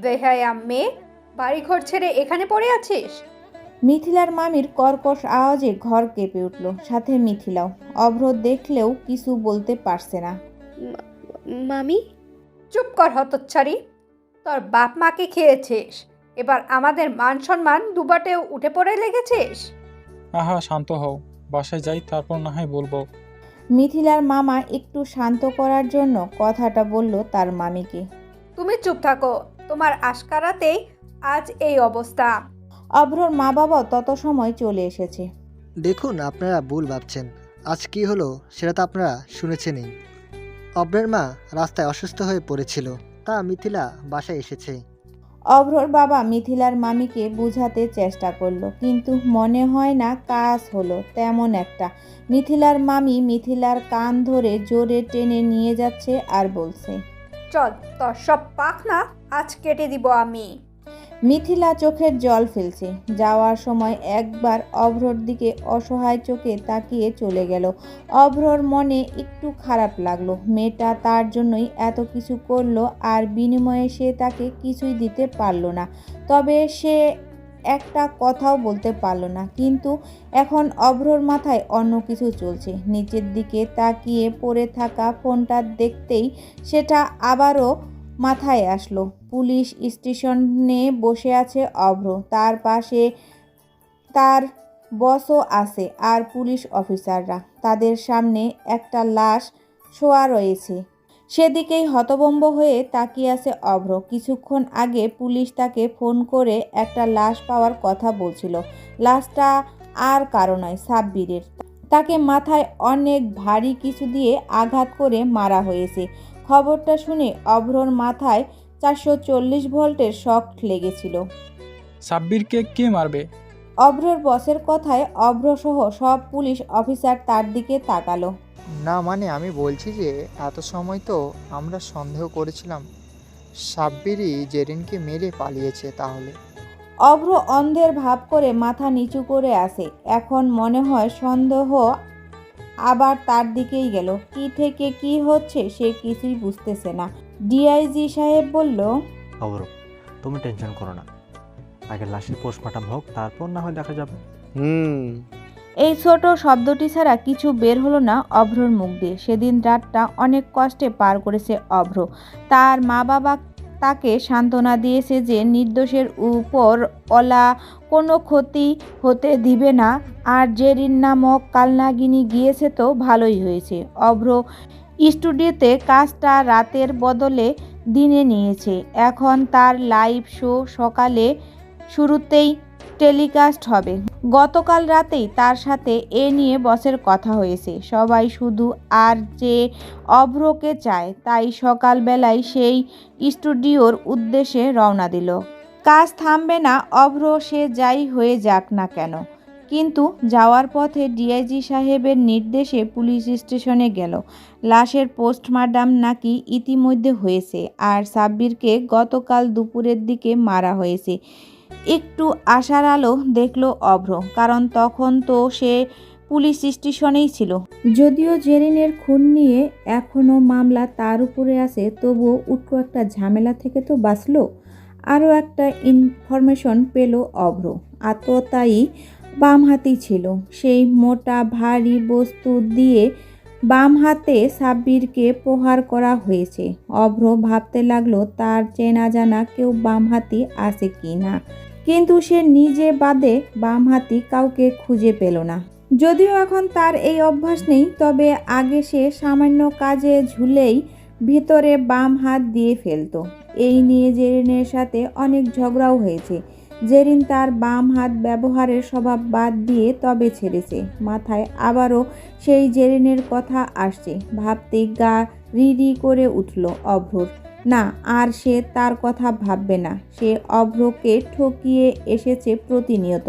বেহায়া মেয়ে, বাড়িঘর ছেড়ে এখানে পড়ে আছিস? মিথিলার মামির কর্কশ আওয়াজে ঘর কেঁপে উঠল, সাথে মিথিলাও। অভ্র দেখলেও কিছু বলতে পারছে না। মামি? চুপ কর হতচ্ছাড়ি, তোর বাপ মাকে খেয়েছিস, এবার আমাদের মান সম্মান দুবাটেও উঠে পড়ে লেগেছিস। আহা, শান্ত হও, বাসায় যাই, তারপর না হয় বলবো। মিথিলার মামা একটু শান্ত করার জন্য কথাটা বলল তার মামিকে। তুমি চুপ থাকো, তোমার আশকারাতেই আজ এই অবস্থা। অভ্রর মা বাবাও তত সময় চলে এসেছে। দেখুন, আপনারা ভুল ভাবছেন। আজ কি হলো সেটা তো আপনারা শুনেছেনই। অভ্রের মা রাস্তায় অসুস্থ হয়ে পড়েছিল, তা মিথিলা বাসায় এসেছে। অভ্রর বাবা মিথিলার মামিকে বুঝাতে চেষ্টা করলো, কিন্তু মনে হয় না কাজ হলো তেমন একটা। মিথিলার মামি মিথিলার কান ধরে জোরে টেনে নিয়ে যাচ্ছে আর বলছে, চল, তোর সব পাখ না আজ কেটে দিব আমি। মিথিলা চোখের জল ফেলছে। যাওয়ার সময় একবার অভ্রর দিকে অসহায় চোখে তাকিয়ে চলে গেল। অভ্রর মনে একটু খারাপ লাগলো। মেয়েটা তার জন্যই এত কিছু করলো, আর বিনিময়ে সে তাকে কিছুই দিতে পারলো না। তবে সে একটা কথাও বলতে পারলো না। কিন্তু এখন অভ্রর মাথায় অন্য কিছু চলছে। নিচের দিকে তাকিয়ে পড়ে থাকা ফোনটা দেখতেই সেটা আবারও মাথায় আসলো। পুলিশ স্টেশনে বসে আছে অভ্র, তার পাশে তার বসও আছে আর পুলিশ অফিসাররা। তাদের সামনে একটা লাশ শোয়া রয়েছে। সেদিকেই হতভম্ব হয়ে তাকিয়ে আছে অভ্র। কিছুক্ষণ আগে পুলিশ তাকে ফোন করে একটা লাশ পাওয়ার কথা বলছিল। লাশটা আর কারো নয়, সাব্বিরের। তাকে মাথায় অনেক ভারী কিছু দিয়ে আঘাত করে মারা হয়েছে। খবরটা শুনে অভ্রর মাথায় 440 ভোল্টের শক লেগেছিল। সাব্বিরকে কে মারবে? অভ্রর বসের কথায় অভ্রসহ সব পুলিশ অফিসার তার দিকে তাকালো। না মানে আমি বলছি যে এত সময় তো আমরা সন্দেহ করেছিলাম সাব্বিরই জেরিনকে মেরে পালিয়েছে। তাহলে অভ্র অন্ধের ভাব করে মাথা নিচু করে আসে। এখন মনে হয় সন্দেহ আবার তার দিকেই গেল। কি থেকে কি হচ্ছে সে কিছুই বুঝতেছে না। ডিআইজি সাহেব বলল, অভ্র, তুমি টেনশন করো না, আগে লাশের পোস্টমর্টম হোক, তারপর না হয় দেখা যাবে। এই ছোট শব্দটি ছাড়া কিছু বের হলো না অভ্রর মুখ দিয়ে। সেদিন রাতটা অনেক কষ্টে পার করেছে অভ্র। তার মা বাবা তাকে সান্ত্বনা দিয়েছে যে নির্দোষের উপর ওলা কোনো ক্ষতি হতে দিবে না। আর জেরিন নামক কালনাগিনী গিয়েছে তো ভালোই হয়েছে। অভ্র স্টুডিওতে কাজটা রাতের বদলে দিনে নিয়েছে। এখন তার লাইভ শো সকালে শুরুতেই টেলিকাস্ট হবে। গতকাল রাতেই তার সাথে এ নিয়ে বসের কথা হয়েছে। সবাই শুধু আর যে অভ্রকে চায়, তাই সকালবেলায় সেই স্টুডিওর উদ্দেশ্যে রওনা দিল। কাজ থামবে না অভ্র, সে যাই হয়ে যাক না কেন। কিন্তু যাওয়ার পথে ডিআইজি সাহেবের নির্দেশে পুলিশ স্টেশনে গেল। লাশের পোস্টমর্টম নাকি ইতিমধ্যে হয়েছে, আর সাব্বিরকে গতকাল দুপুরের দিকে মারা হয়েছে। একটু আশার আলো দেখলো অভ্র, কারণ তখন তো সে পুলিশ স্টেশনেই ছিল। যদিও জেরিনের খুন নিয়ে এখনও মামলা তার উপরে আছে, তবুও উটকো একটা ঝামেলা থেকে তো বাঁচলো। আরও একটা ইনফরমেশন পেল অভ্র। আততায়ী বাম হাতি ছিল। সেই মোটা ভারী বস্তু দিয়ে বাম হাতে সাব্বিরকে প্রহার করা হয়েছে। অভ্র ভাবতে লাগলো তার চেনা জানা কেউ বাম হাতি আছে কি না, কিন্তু সে নিজে বাদে বাম হাতি কাউকে খুঁজে পেল না। যদিও এখন তার এই অভ্যাস নেই, তবে আগে সে সামান্য কাজে ঝুলেই ভিতরে বাম হাত দিয়ে ফেলতো। এই নিয়ে জেরিনের সাথে অনেক ঝগড়াও হয়েছে। জেরিন তার বাম হাত ব্যবহারের স্বভাব বাদ দিয়ে তবে ছেড়েছে। মাথায় আবারও সেই জেরিনের কথা আসছে। ভাবতে গা রি করে উঠল অভ্রর। না, আর সে তার কথা ভাববে না। সে অভ্রকে ঠকিয়ে এসেছে প্রতিনিয়ত।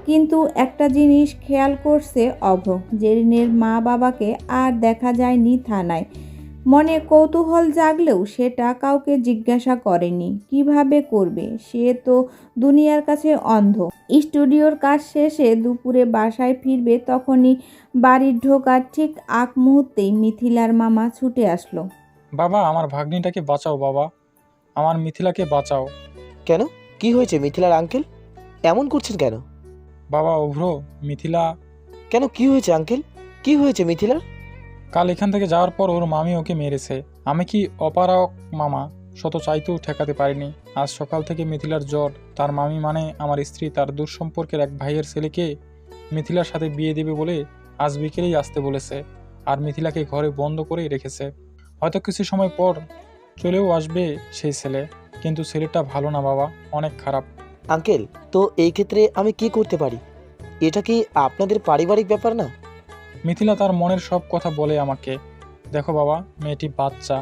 কিন্তু একটা জিনিস খেয়াল করছে অভ্র, জেরিনের মা বাবাকে আর দেখা যায়নি থানায়। মনে কৌতূহল জাগলেও সেটা কাউকে জিজ্ঞাসা করেনি। কিভাবে করবে, সে তো দুনিয়ার কাছে অন্ধ। স্টুডিওর কাজ শেষে দুপুরে বাসায় ফিরবে, তখনই বাড়ির ঢোকার ঠিক আগ মুহূর্তেই মিথিলার মামা ছুটে আসলো। বাবা, আমার ভাগ্নিটাকে বাঁচাও বাবা, আমার মিথিলাকে বাঁচাও। কেন, কি হয়েছে মিথিলার আঙ্কেল? এমন করছেন কেন? বাবা, অভ্র, মিথিলা কেন, কি হয়েছে আঙ্কেল? কি হয়েছে মিথিলার? কাল এখান থেকে যাওয়ার পর ওর মামি ওকে মেরেছে। আমি কি অপারক মামা, শত চাইতেও ঠেকাতে পারিনি। আজ সকাল থেকে মিথিলার জ্বর। তার মামি মানে আমার স্ত্রী তার দূর সম্পর্কের এক ভাইয়ের ছেলেকে মিথিলার সাথে বিয়ে দেবে বলে আজ বিকেলেই আসতে বলেছে, আর মিথিলাকে ঘরে বন্ধ করেই রেখেছে। হয়তো কিছু সময় পর চলেও আসবে সেই ছেলে, কিন্তু ছেলেটা ভালো না বাবা, অনেক খারাপ। আঙ্কেল, তো এই ক্ষেত্রে আমি কি করতে পারি? এটা কি আপনাদের পারিবারিক ব্যাপার না? মিথিলা তার মনের সব কথা বলে আমাকে। দেখো বাবা, মেয়েটি বাচ্চা,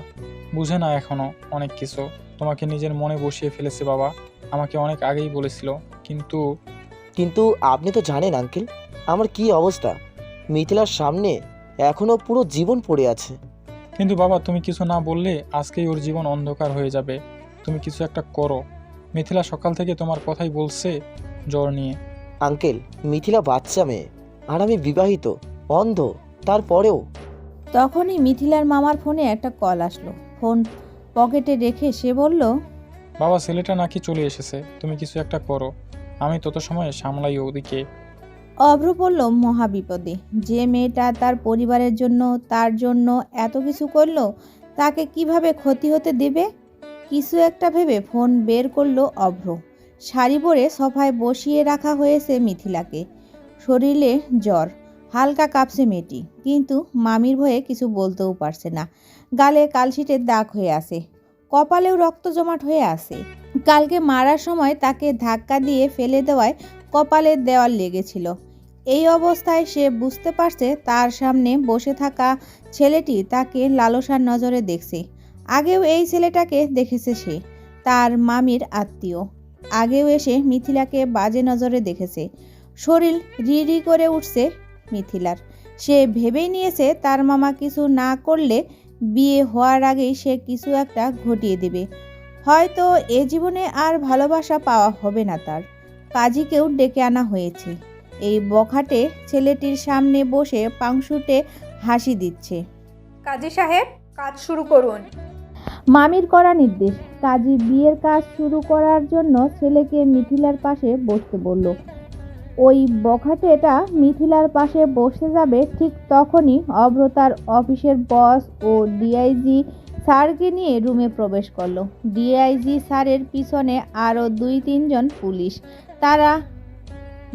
বুঝে না এখনো অনেক কিছু। তোমাকে নিজের মনে বসিয়ে ফেলেছে বাবা, আমাকে অনেক আগেই বলেছিল। কিন্তু আপনি তো জানেন আঙ্কেল, আমার কি অবস্থা। মিথিলার সামনে এখনো পুরো জীবন পড়ে আছে। কিন্তু বাবা, তুমি কিছু না বললে আজকেই ওর জীবন অন্ধকার হয়ে যাবে। তুমি কিছু একটা করো। মিথিলা সকাল থেকে তোমার কথাই বলছে জ্বর নিয়ে। আঙ্কেল, মিথিলা বাচ্চা মেয়ে, আর আমি বিবাহিত, অন্ধ, তারপরেও। তখনই মিথিলার মামার ফোনে একটা কল আসলো। ফোন পকেটে রেখে সে বলল, বাবা, ছেলেটা নাকি চলে এসেছে, তুমি কিছু একটা করো, আমি তত সময় সামলাই ওদিকে। অভ্র বলল, মহাবিপদে। যে মেয়েটা তার পরিবারের জন্য, তার জন্য এত কিছু করলো, তাকে কিভাবে ক্ষতি হতে দেবে? কিছু একটা ভেবে ফোন বের করলো অভ্র। শাড়ি পরে সোফায় বসিয়ে রাখা হয়েছে মিথিলাকে। শরীরে জ্বর, হালকা কাঁপছে মেয়েটি, কিন্তু মামির ভয়ে কিছু বলতেও পারছে না। গালে কালশিটের দাগ হয়ে আছে, কপালেও রক্ত জমাট হয়ে আছে। কালকে মারার সময় তাকে ধাক্কা দিয়ে ফেলে দেওয়ায় কপালের দেওয়াল লেগেছিল। এই অবস্থায় সে বুঝতে পারছে তার সামনে বসে থাকা ছেলেটি তাকে লালসার নজরে দেখছে। আগেও এই ছেলেটাকে দেখেছে সে, তার মামির আত্মীয়। আগেও এসে মিথিলাকে বাজে নজরে দেখেছে। শরীর রিরি করে উঠছে মিথিলার। সে ভেবেই নিয়েছে তার মামা কিছু না করলে বিয়ে হওয়ার আগেই সে কিছু একটা ঘটিয়ে দেবে। হয়তো এ জীবনে আর ভালোবাসা পাওয়া হবে না তার। কাজীকেও ডেকে আনা হয়েছে। এই বখাটে ছেলেটির সামনে বসে পাংশুটে হাসি দিচ্ছে। কাজী সাহেব, কাজ শুরু করুন। মামির করা নির্দেশ। কাজী বিয়ের কাজ শুরু করার জন্য ছেলেকে মিথিলার পাশে বসতে বলল। ওই বখাটেটা মিথিলার পাশে বসে যাবে, ঠিক তখনই অভ্র তার অফিসের বস ও ডিআইজি স্যারকে নিয়ে রুমে প্রবেশ করলো। ডিআইজি স্যারের পিছনে আরও 2-3 জন পুলিশ। তারা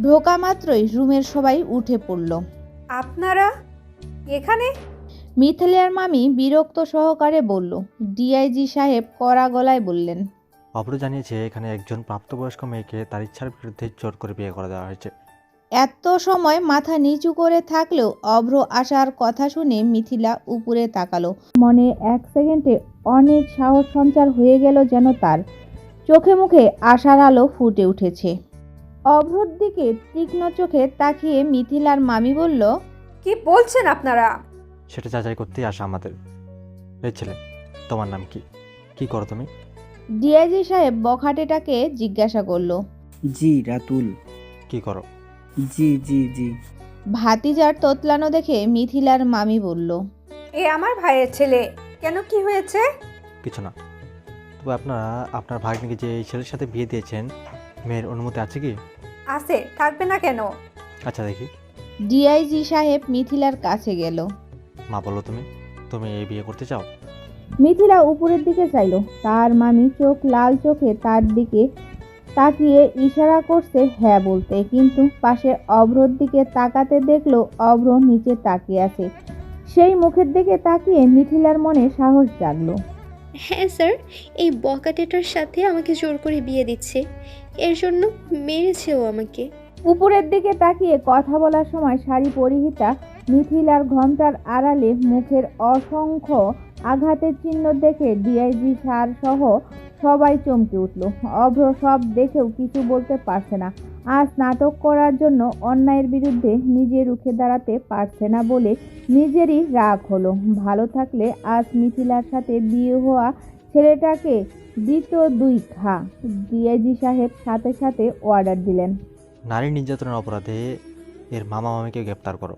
ঢোকা মাত্রই রুমের সবাই উঠে পড়ল। আপনারা এখানে? মিথিলার মামি বিরক্ত সহকারে বলল। ডিআইজি সাহেব কড়া গলায় বললেন, অপর জানিয়েছে এখানে একজন প্রাপ্তবয়স্ক মেয়েকে তার ইচ্ছার বিরুদ্ধে জোর করে বিয়ে করে দেওয়া হয়েছে। এত সময় মাথা নিচু করে থাকলেও অভ্র আসার কথা শুনে মিথিলা উপরে তাকালো। মনে এক সেকেন্ডে অনেক সাহস সঞ্চার হয়ে গেল যেন তার। চোখে মুখে আশার আলো ফুটে উঠেছে। অভ্রর দিকে তীক্ষ্ণ চোখে তাকিয়ে মিথিলার মামি বলল, কি বলছেন আপনারা? সেটা যাচাই করতেই আসা আমাদের। এই ছেলে, তোমার নাম কি? কি করো তুমি? ডিআইজি সাহেব বখাটেটাকে জিজ্ঞাসা করলো। জি রাতুল। কি করো? জি জি জি। ভাতিজার তোতলানো দেখে মিথিলার মামি বলল, এ আমার ভাইয়ের ছেলে। কেন, কি হয়েছে? কিছু না। তবে আপনারা আপনার ভাগ্নিকে যে এই ছেলের সাথে বিয়ে দিয়েছেন, মেয়ের অনুমতি আছে কি? আছে, থাকবে না কেন? আচ্ছা দেখি। ডিআইজি সাহেব মিথিলার কাছে গেল। মা, বলো তুমি তুমি এই বিয়ে করতে চাও? মিথিলা উপরের দিকে চাইল। তার মামি চোখ লাল চোখে তার দিকে তাকিয়ে ইশারা করছে হ্যাঁ বলতে, কিন্তু পাশে অভ্রর দিকে তাকাতে দেখলো অভ্র নিচে তাকিয়ে আছে। সেই মুখের দিকে তাকিয়ে মিথিলার মনে সাহস জাগলো। হ্যাঁ স্যার, এই বকাটেটার সাথে আমাকে জোর করে বিয়ে দিচ্ছে, এর জন্য মেরেছেও আমাকে। উপরের দিকে তাকিয়ে কথা বলার সময় শাড়ি পরিহিতা মিথিলার ঘোমটার আড়ালে মুখের অসংখ্য আঘাতের চিহ্ন দেখে ডিআইজি স্যার সহ সবাই চমকে উঠল। অভ্র সব দেখেও কিছু বলতে পারছে না। আজ নাটক করার জন্য অন্যায়ের বিরুদ্ধে নিজে রুখে দাঁড়াতে পারছে না বলে নিজেরই রাগ হলো। ভালো থাকলে আজ মিথিলার সাথে বিয়ে হওয়া ছেলেটাকে দিত 2 ঘা। ডিআইজি সাহেব সাথে সাথে অর্ডার দিলেন, নারী নির্যাতনের অপরাধে এর মামা মামিকে গ্রেপ্তার করো।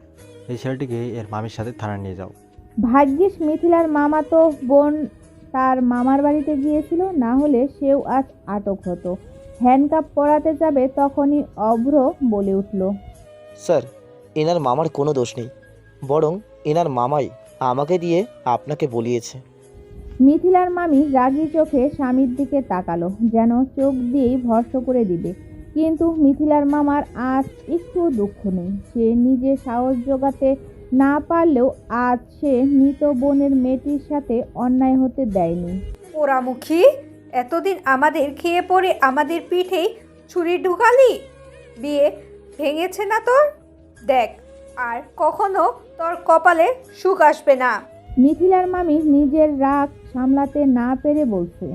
এই ছেলেটিকে এর মামির সাথে থানায় নিয়ে যাও। ভাগ্যিস মিথিলার মামাতো বোন তার মামার বাড়িতে গিয়েছিল, না হলে সেও আজ আটক হতো। হ্যান্ডকাপ পরাতে যাবে তখনই অভ্র বলে উঠল, স্যার, এনার মামার কোনো দোষ নেই, বরং এনার মামাই আমাকে দিয়ে আপনাকে বলিয়েছে। মিথিলার মামি রাগী চোখে স্বামীর দিকে তাকালো, যেন চোখ দিয়েই ভর্ষ করে দিবে। কিন্তু মিথিলার মামার আজ একটু দুঃখ নেই। সে নিজে সাহস জোগাতে না পারলেও আজ সে মৃত বোনের মেয়েটির সাথে অন্যায় হতে দেয়নি। পোড়ামুখী, এতদিন আমাদের খেয়ে পড়ে আমাদের পিঠেই ছুরি ঢুকালি। বিয়ে ভেঙেছে না তোর? দেখ, আর কখনো তোর কপালে সুখ আসবে না। মিথিলার মামি নিজের রাগ সামলাতে না পেরে বলছে,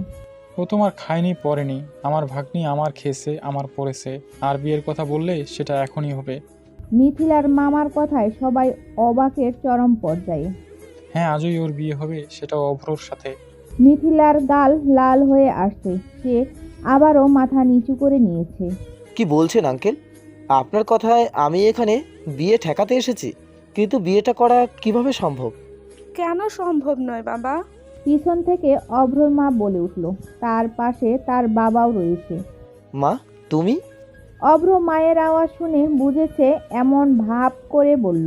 ও তোমার খায়নি পরেনি, আমার ভাগ্নি আমার খেয়েছে, আমার পড়েছে। আর বিয়ের কথা বললে সেটা এখনই হবে। মিথিলার মামার কথায় সবাই অবাকের চরম পর্যায়ে। হ্যাঁ, আজই ওর বিয়ে হবে, সেটাও অভ্রর সাথে। মিথিলার গাল লাল হয়ে আসছে। সে আবারও মাথা নিচু করে নিয়েছে। কি বলছেন আঙ্কেল? আপনার কথায় আমি এখানে বিয়ে ঠেকাতে এসেছি, কিন্তু বিয়েটা করা কিভাবে সম্ভব? কেন সম্ভব নয় বাবা? পিছন থেকে অভ্রর মা বলে উঠল। তার পাশে তার বাবাও রয়েছে। মা, তুমি? অভ্র মায়ের আওয়াজ শুনে বুঝেছে, এমন ভাব করে বলল,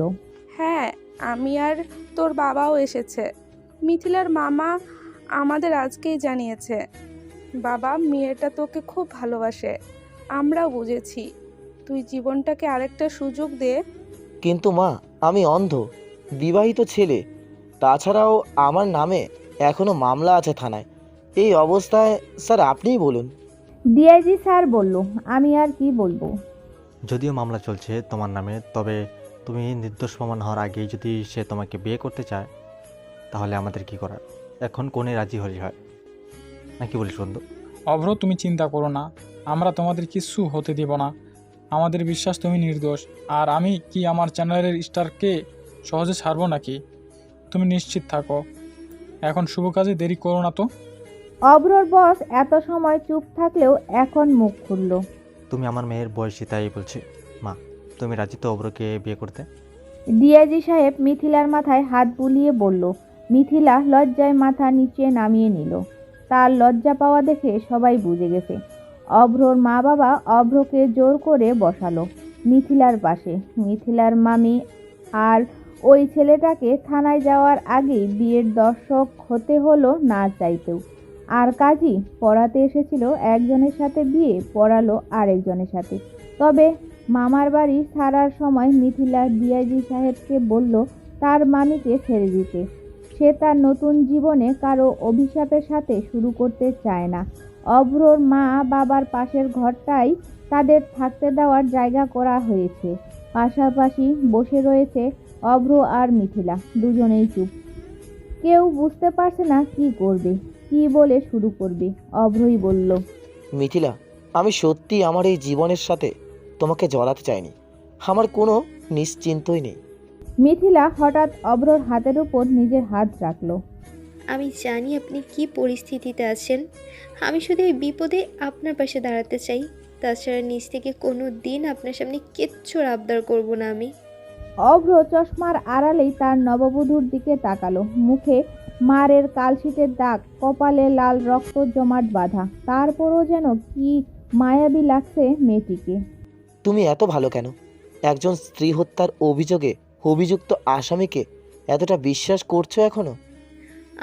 হ্যাঁ, আমি আর তোর বাবাও এসেছে। মিথিলার মামা আমাদের আজকেই জানিয়েছে। বাবা, মেয়েটা তোকে খুব ভালোবাসে, আমরাও বুঝেছি। তুই জীবনটাকে আরেকটা সুযোগ দে। কিন্তু মা, আমি অন্ধ, বিবাহিত ছেলে, তাছাড়াও আমার নামে এখনো মামলা আছে থানায়। এই অবস্থায় স্যার আপনিই বলুন। ডিআইজি স্যার বলল, আমি আর কি বলবো। যদিও মামলা চলছে তোমার নামে, তবে তুমি নির্দোষ প্রমাণ হওয়ার আগেই যদি সে তোমাকে বিয়ে করতে চায়, তাহলে আমাদের কি করার? এখন কোনে রাজি হলে হয়, নাকি বলিস বন্ধু? অভ্র, তুমি চিন্তা করো না, আমরা তোমাদের কিচ্ছু হতে দেব না। আমাদের বিশ্বাস তুমি নির্দোষ। আর আমি কি আমার চ্যানেলের স্টারকে সহজে ছাড়বো নাকি? তুমি নিশ্চিত থাকো। এখন শুভ কাজে দেরি করো না তো। অভ্রর বস এত সময় চুপ থাকলেও এখন মুখ খুলল। তুমি আমার মেয়ের বয়সী, তাই বলছি। মা, তুমি রাজি তো অব্রকে বিয়ে করতে? ডিআইজি সাহেব মিথিলার মাথায় হাত বুলিয়ে বলল। মিথিলা লজ্জায় মাথা নিচে নামিয়ে নিল। তার লজ্জা পাওয়া দেখে সবাই বুঝে গেছে। অভ্রর মা বাবা অভ্রকে জোর করে বসালো মিথিলার পাশে। মিথিলার মামি আর ওই ছেলেটাকে থানায় যাওয়ার আগেই বিয়ের দর্শক হতে হলো না চাইতেও। আর কাজী পড়াতে এসেছিল একজনের সাথে, বিয়ে পড়ালো আরেকজনের সাথে। তবে মামার বাড়ি ছাড়ার সময় মিথিলা ডিআইজি সাহেবকে বলল তার মামিকে ছেড়ে দিতে। সে তার নতুন জীবনে কারো অভিশাপের সাথে শুরু করতে চায় না। অভ্রর মা বাবার পাশের ঘরটাই তাদের থাকতে দেওয়ার জায়গা করা হয়েছে। পাশাপাশি বসে রয়েছে অভ্র আর মিথিলা, দুজনেই চুপ। কেউ বুঝতে পারছে না কি করবে, কি বলে শুরু করবে। অভ্রই বলল, মিথিলা, আমি সত্যি আমার এই জীবনের সাথে তোমাকে জড়াতে চাইনি। আমার কোনো নিশ্চিন্তই নেই। মিথিলা হঠাৎ অভ্রর হাতের উপর নিজের হাত রাখল। আমি জানি আপনি কি পরিস্থিতিতে আছেন। আমি শুধু এই বিপদে আপনার পাশে দাঁড়াতে চাই। তাছাড়া নিজ থেকে কোনো দিন আপনার সামনে কিচ্ছুর আবদার করব না আমি। অভ্র চশমার আড়ালেই তার নববধূর দিকে তাকালো। মুখে মারের কালশিটের দাগ, কপালে লাল রক্ত জমাট বাঁধা। তারপরও যেন কি মায়াবী লাগছে মেয়েটিকে। তুমি এত ভালো কেন? একজন স্ত্রী হত্যার অভিযোগে অভিযুক্ত আসামিকে এতটা বিশ্বাস করছো এখনো?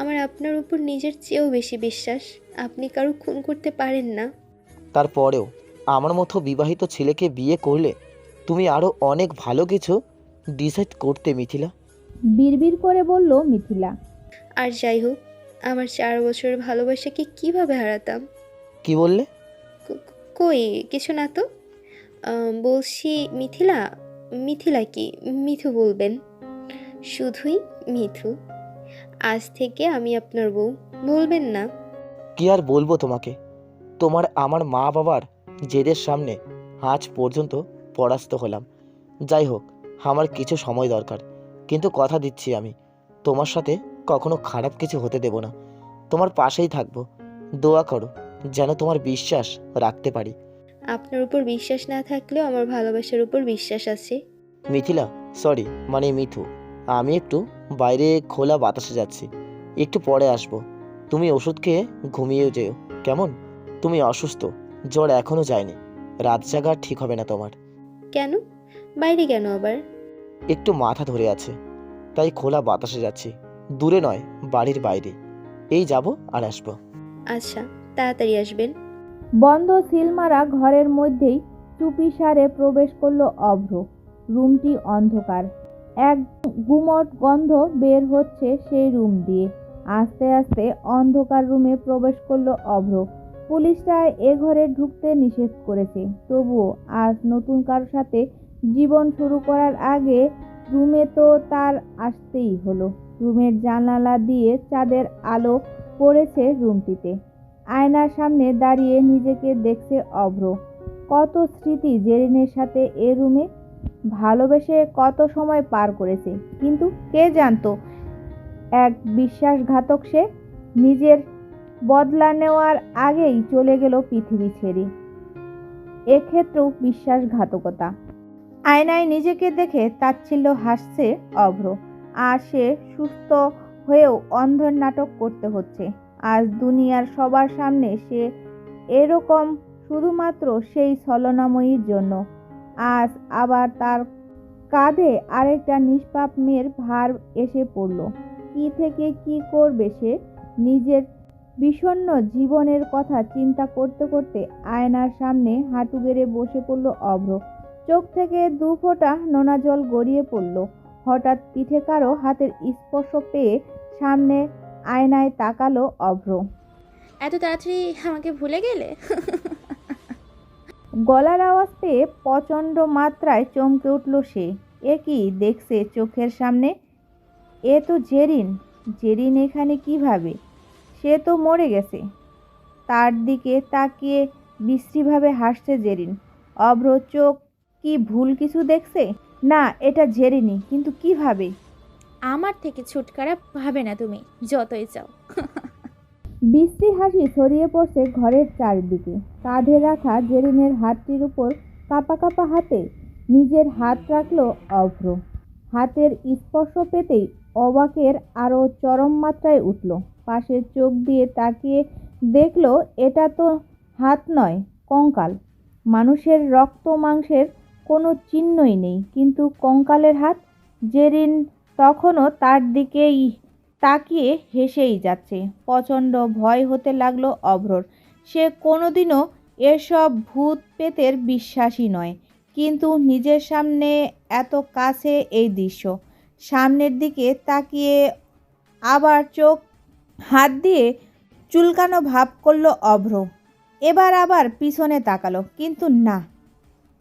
আমার আপনার উপর নিজের চেয়েও বেশি বিশ্বাস। আপনি কারো খুন করতে পারেন না। তারপরেও আমার মতো বিবাহিত ছেলেকে বিয়ে করলে তুমি আরও অনেক ভালো কিছু ডিসাইড করতে মিথিলা। বিড়বিড় করে বলল মিথিলা। আর যাই হোক, আমার 4 বছরের ভালোবাসাকে কিভাবে হারাতাম? কি বললে? কই কিছু না তো। বলছি মিথিলা। মিথিলা কি? মিথু বলবেন, শুধুই মিথু। আজ থেকে আমি আপনার বউ, বলবেন না? কি আর বলবো তোমাকে, তোমার আমার মা বাবার জেদের সামনে আজ পর্যন্ত পরাস্ত হলাম। যাই হোক, আমার কিছু সময় দরকার, কিন্তু কথা দিচ্ছি আমি তোমার সাথে কখনো খারাপ কিছু হতে দেব না। তোমার পাশেই থাকবো। দোয়া করো যেন তোমার বিশ্বাস রাখতে পারি। আপনার উপর বিশ্বাস না থাকলেও আমার ভালোবাসার উপর বিশ্বাস আছে। মিথিলা, সরি মানে মিথু, আমি একটু বাইরে খোলা বাতাসে যাচ্ছি, একটু পরে আসবো। তুমি ওষুধ খেয়ে ঘুমিয়ে যেও, কেমন? তুমি অসুস্থ, জ্বর এখনো যায়নি, রাত জাগা ঠিক হবে না তোমার। কেন? বাইরে কেন আবার? একটু মাথা ধরে আছে, তাই খোলা বাতাসে যাচ্ছি, দূরে নয়, বাড়ির বাইরে। এই যাব আর আসবো। আচ্ছা, তাড়াতাড়ি আসবেন। বন্ধ সিলমারা ঘরের মধ্যেই চুপিসারে প্রবেশ করলো অভ্র। রুমটি অন্ধকার, এক গুমট গন্ধ বের হচ্ছে সেই রুম দিয়ে। আস্তে আস্তে অন্ধকার রুমে প্রবেশ করলো অভ্র। পুলিশরা এ ঘরে ঢুকতে নিষেধ করেছে, তবুও আজ নতুন কারোর সাথে জীবন শুরু করার আগে রুমে তো তার আসতেই হলো। রুমের জানালা দিয়ে চাঁদের আলো পড়েছে রুমটিতে। আয়নার সামনে দাঁড়িয়ে নিজেকে দেখছে অভ্র। কত স্মৃতি জেরিনের সাথে এ রুমে, ভালোবেসে কত সময় পার করেছে, কিন্তু কে জানতো এক বিশ্বাসঘাতক সে নিজের বদলা নেওয়ার আগেই চলে গেল পৃথিবী ছেড়ে। এক্ষেত্রেও বিশ্বাসঘাতকতা। আয়নায় নিজেকে দেখে তাচ্ছিল্য হাসছে অভ্র। আর সে সুস্থ হয়েও অন্ধের নাটক করতে হচ্ছে আজ দুনিয়ার সবার সামনে। সে এরকম শুধুমাত্র সেই ছলনাময়ীর জন্য। আজ আবার তার কাঁধে আরেকটা নিষ্পাপ মেয়ের ভার এসে পড়ল। কি থেকে কি করবে সে? নিজের বিষণ্ণ জীবনের কথা চিন্তা করতে করতে আয়নার সামনে হাঁটু গেড়ে বসে পড়ল অভ্র। চোখ থেকে দু ফোঁটা নোনা জল গড়িয়ে পড়ল। হঠাৎ পিঠে কারো হাতের স্পর্শ পেয়ে সামনে আয়নায় তাকালো অভ্র। এত তাড়াতাড়ি আমাকে ভুলে গেলে? গলার আওয়াজ পেয়ে প্রচণ্ড মাত্রায় চমকে উঠল সে। এ কি দেখছে চোখের সামনে? এ তো জেরিন। জেরিন এখানে কিভাবে? সে তো মরে গেছে। তার দিকে তাকিয়ে বিশ্রীভাবে হাসছে জেরিন। অভ্র চোখ কি ভুল কিছু দেখছে? না, এটা জেরিনি, কিন্তু কিভাবে? আমার থেকে ছুটকারা পাবে না তুমি, যতই চাও। বিশ্রী হাসি ছড়িয়ে পড়ছে ঘরের চারদিকে। কাঁধে রাখা জেরিনের হাতটির উপর কাঁপা কাঁপা হাতে নিজের হাত রাখলো অভ্র। হাতের স্পর্শ পেতেই অবাকের আরও চরম মাত্রায় উঠল। পাশে চোখ দিয়ে তাকিয়ে দেখলো এটা তো হাত নয়, কঙ্কাল। মানুষের রক্ত মাংসের কোনো চিহ্নই নেই, কিন্তু কঙ্কালের হাত। জেরিন তখনও তার দিকেই তাকিয়ে হেসেই যাচ্ছে। প্রচণ্ড ভয় হতে লাগলো অভ্রর। সে কোনোদিনও এসব ভূত পেতের বিশ্বাসী নয়, কিন্তু নিজের সামনে এত কাছে এই দৃশ্য, সামনের দিকে তাকিয়ে আবার চোখ হাত দিয়ে চুলকানো ভাব করলো অভ্র। এবার আবার পিছনে তাকালো, কিন্তু না,